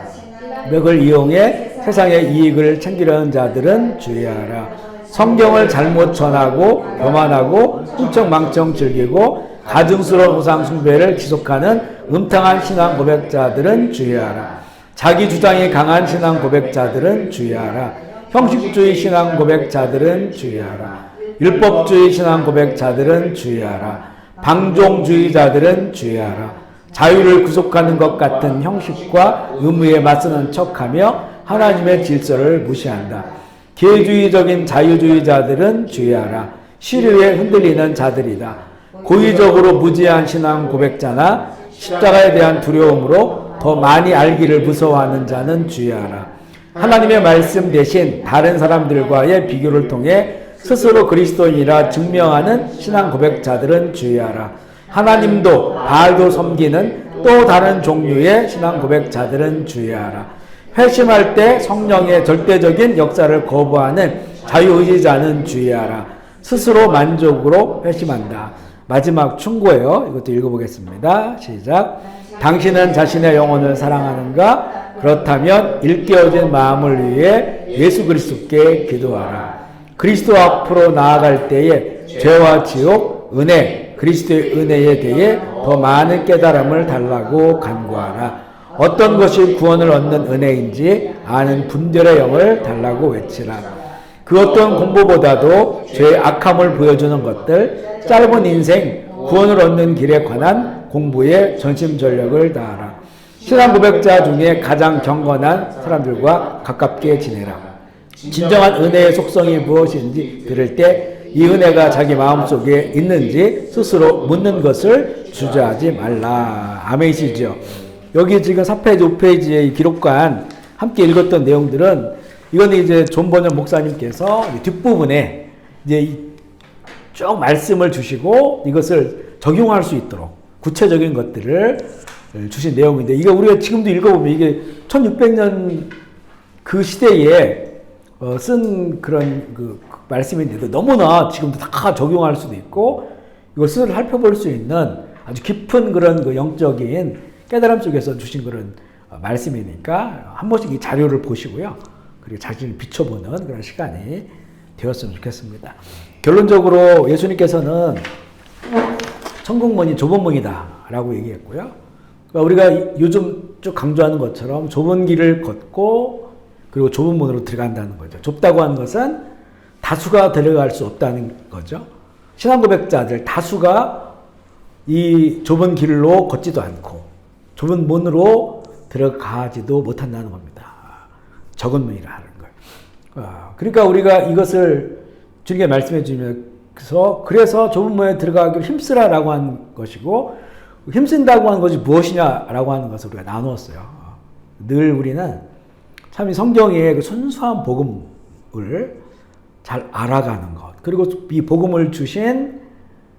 맥을 이용해 세상의 이익을 챙기려는 자들은 주의하라. 성경을 잘못 전하고 교만하고 흥청망청 즐기고 가증스러운 우상 숭배를 지속하는 음탕한 신앙 고백자들은 주의하라. 자기 주장이 강한 신앙 고백자들은 주의하라. 형식주의 신앙 고백자들은 주의하라. 율법주의 신앙 고백자들은 주의하라. 방종주의자들은 주의하라. 자유를 구속하는 것 같은 형식과 의무에 맞서는 척하며 하나님의 질서를 무시한다. 개주의적인 자유주의자들은 주의하라. 시류에 흔들리는 자들이다. 고의적으로 무지한 신앙 고백자나 십자가에 대한 두려움으로 더 많이 알기를 무서워하는 자는 주의하라. 하나님의 말씀 대신 다른 사람들과의 비교를 통해 스스로 그리스도인이라 증명하는 신앙 고백자들은 주의하라. 하나님도 바알도 섬기는 또 다른 종류의 신앙 고백자들은 주의하라. 회심할 때 성령의 절대적인 역사를 거부하는 자유의지자는 주의하라. 스스로 만족으로 회심한다. 마지막 충고예요. 이것도 읽어보겠습니다. 시작. 당신은 자신의 영혼을 사랑하는가? 그렇다면 일깨어진 마음을 위해 예수 그리스도께 기도하라. 그리스도 앞으로 나아갈 때에 죄와 지옥, 은혜, 그리스도의 은혜에 대해 더 많은 깨달음을 달라고 간구하라. 어떤 것이 구원을 얻는 은혜인지 아는 분별의 영을 달라고 외치라. 그 어떤 공부보다도 죄의 악함을 보여주는 것들, 짧은 인생, 구원을 얻는 길에 관한 공부에 전심전력을 다하라. 신앙 고백자 중에 가장 경건한 사람들과 가깝게 지내라. 진정한 은혜의 속성이 무엇인지 들을 때 이 은혜가 자기 마음속에 있는지 스스로 묻는 것을 주저하지 말라. 아멘이시죠? 여기 지금 4페이지, 5페이지의 기록관 함께 읽었던 내용들은 이거는 이제 존 버년 목사님께서 뒷부분에 이제 쭉 말씀을 주시고 이것을 적용할 수 있도록 구체적인 것들을 주신 내용인데, 이게 우리가 지금도 읽어보면 이게 1600년 그 시대에 쓴 그런 그 말씀인데도 너무나 지금도 다 적용할 수도 있고 이것을 살펴볼 수 있는 아주 깊은 그런 그 영적인 깨달음 속에서 주신 그런 말씀이니까 한 번씩 이 자료를 보시고요. 그리고 자신을 비춰보는 그런 시간이 되었으면 좋겠습니다. 결론적으로 예수님께서는 천국문이 좁은 문이다 라고 얘기했고요. 그러니까 우리가 요즘 쭉 강조하는 것처럼 좁은 길을 걷고 그리고 좁은 문으로 들어간다는 거죠. 좁다고 하는 것은 다수가 들어갈 수 없다는 거죠. 신앙 고백자들 다수가 이 좁은 길로 걷지도 않고 좁은 문으로 들어가지도 못한다는 겁니다. 적은 문이라 하는 거예요. 그러니까 우리가 이것을 주님께 말씀해 주면서 그래서 좁은 문에 들어가기를 힘쓰라라고 하는 것이고, 힘쓴다고 하는 것이 무엇이냐라고 하는 것을 우리가 나누었어요. 늘 우리는 참 이 성경의 그 순수한 복음을 잘 알아가는 것, 그리고 이 복음을 주신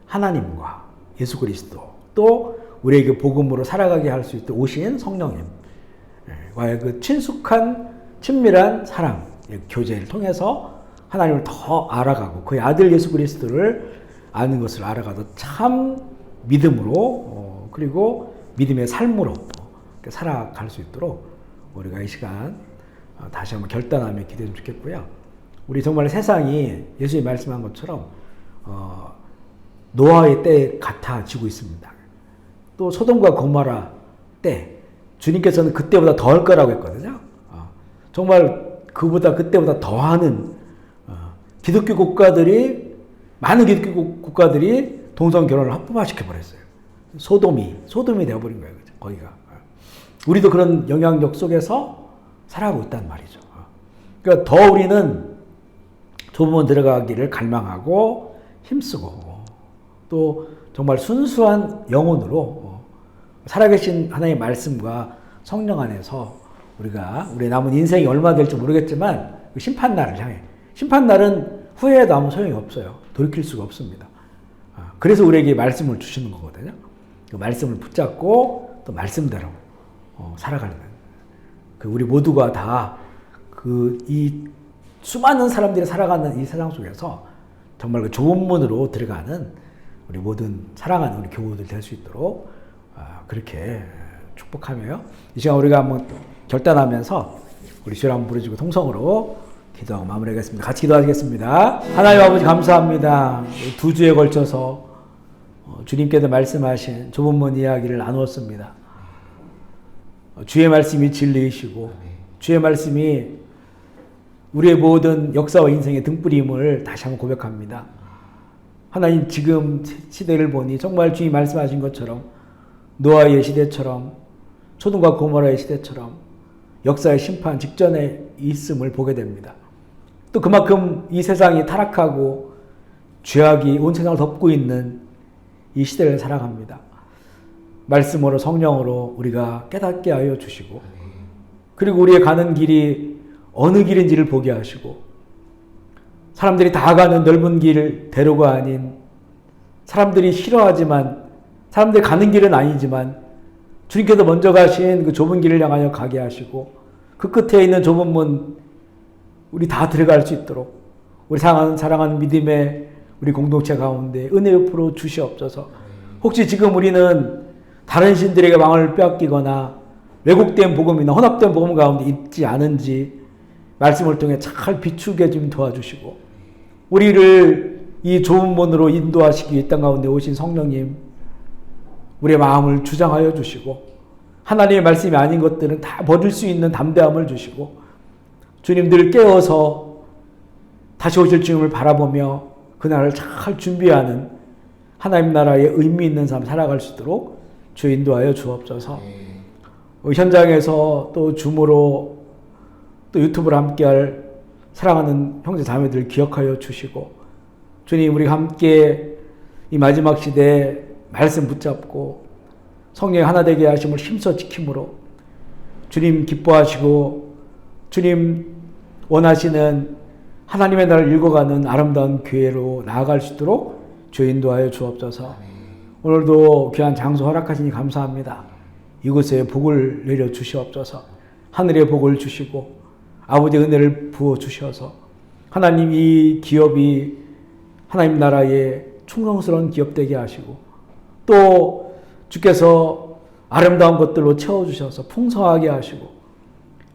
하나님과 예수 그리스도, 또 우리에게 복음으로 살아가게 할 수 있도록 오신 성령님과의 그 친숙한 친밀한 사랑, 교제를 통해서 하나님을 더 알아가고 그의 아들 예수 그리스도를 아는 것을 알아가도 참 믿음으로 그리고 믿음의 삶으로 살아갈 수 있도록 우리가 이 시간 다시 한번 결단하며 기도했으면 좋겠고요. 우리 정말 세상이 예수님이 말씀한 것처럼 노아의 때에 같아지고 있습니다. 또 소돔과 고모라 때 주님께서는 그때보다 더 할 거라고 했거든요. 정말 그때보다 더하는 기독교 국가들이, 많은 기독교 국가들이 동성 결혼을 합법화시켜 버렸어요. 소돔이 되어버린 거예요. 거기가. 우리도 그런 영향력 속에서 살아가고 있단 말이죠. 그러니까 더 우리는 좁은 문 들어가기를 갈망하고 힘쓰고 또 정말 순수한 영혼으로 살아계신 하나님의 말씀과 성령 안에서 우리가 우리의 남은 인생이 얼마 될지 모르겠지만 그 심판날을 향해, 심판날은 후회해도 아무 소용이 없어요. 돌이킬 수가 없습니다. 그래서 우리에게 말씀을 주시는 거거든요. 그 말씀을 붙잡고 또 말씀대로 살아가는 거예요. 우리 모두가 다 이 수많은 사람들이 살아가는 이 세상 속에서 정말 그 좁은 문으로 들어가는 우리 모든 사랑하는 우리 교우들 될 수 있도록 그렇게 축복하며 이 시간 우리가 한번 결단하면서 우리 주를 한번 부르시고 통성으로 기도하고 마무리하겠습니다. 같이 기도하시겠습니다. 하나님 아버지 감사합니다. 2주에 걸쳐서 주님께서 말씀하신 좁은 문 이야기를 나누었습니다. 주의 말씀이 진리이시고 주의 말씀이 우리의 모든 역사와 인생의 등불임을 다시 한번 고백합니다. 하나님, 지금 시대를 보니 정말 주님 말씀하신 것처럼 노아의 시대처럼 소돔과 고모라의 시대처럼 역사의 심판 직전에 있음을 보게 됩니다. 또 그만큼 이 세상이 타락하고 죄악이 온 세상을 덮고 있는 이 시대를 살아갑니다. 말씀으로 성령으로 우리가 깨닫게 하여 주시고 그리고 우리의 가는 길이 어느 길인지를 보게 하시고 사람들이 다 가는 넓은 길 대로가 아닌 사람들이 싫어하지만 사람들이 가는 길은 아니지만 주님께서 먼저 가신 그 좁은 길을 향하여 가게 하시고 그 끝에 있는 좁은 문 우리 다 들어갈 수 있도록 우리 사랑하는 믿음의 우리 공동체 가운데 은혜 옆으로 주시옵소서. 혹시 지금 우리는 다른 신들에게 왕을 빼앗기거나 왜곡된 복음이나 혼합된 복음 가운데 있지 않은지 말씀을 통해 잘 비추게 좀 도와주시고 우리를 이 좁은 문으로 인도하시기 위해 땅 가운데 오신 성령님 우리의 마음을 주장하여 주시고 하나님의 말씀이 아닌 것들은 다 버릴 수 있는 담대함을 주시고 주님들 깨워서 다시 오실 주님을 바라보며 그날을 잘 준비하는 하나님 나라의 의미 있는 삶 살아갈 수 있도록 주 인도하여 주옵소서. 현장에서 또 줌으로 또 유튜브로 함께할 사랑하는 형제 자매들 기억하여 주시고 주님 우리가 함께 이 마지막 시대에 말씀 붙잡고 성령의 하나 되게 하심을 힘써 지킴으로 주님 기뻐하시고 주님 원하시는 하나님의 나라를 읽어가는 아름다운 교회로 나아갈 수 있도록 주 인도하여 주옵소서. 오늘도 귀한 장소 허락하시니 감사합니다. 이곳에 복을 내려 주시옵소서. 하늘의 복을 주시고 아버지의 은혜를 부어 주셔서 하나님 이 기업이 하나님 나라의 충성스러운 기업 되게 하시고 또 주께서 아름다운 것들로 채워주셔서 풍성하게 하시고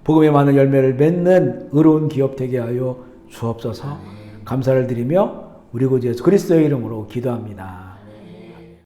복음의 많은 열매를 맺는 의로운 기업 되게 하여 주옵소서. 감사를 드리며 우리 구주 예수 그리스도의 이름으로 기도합니다.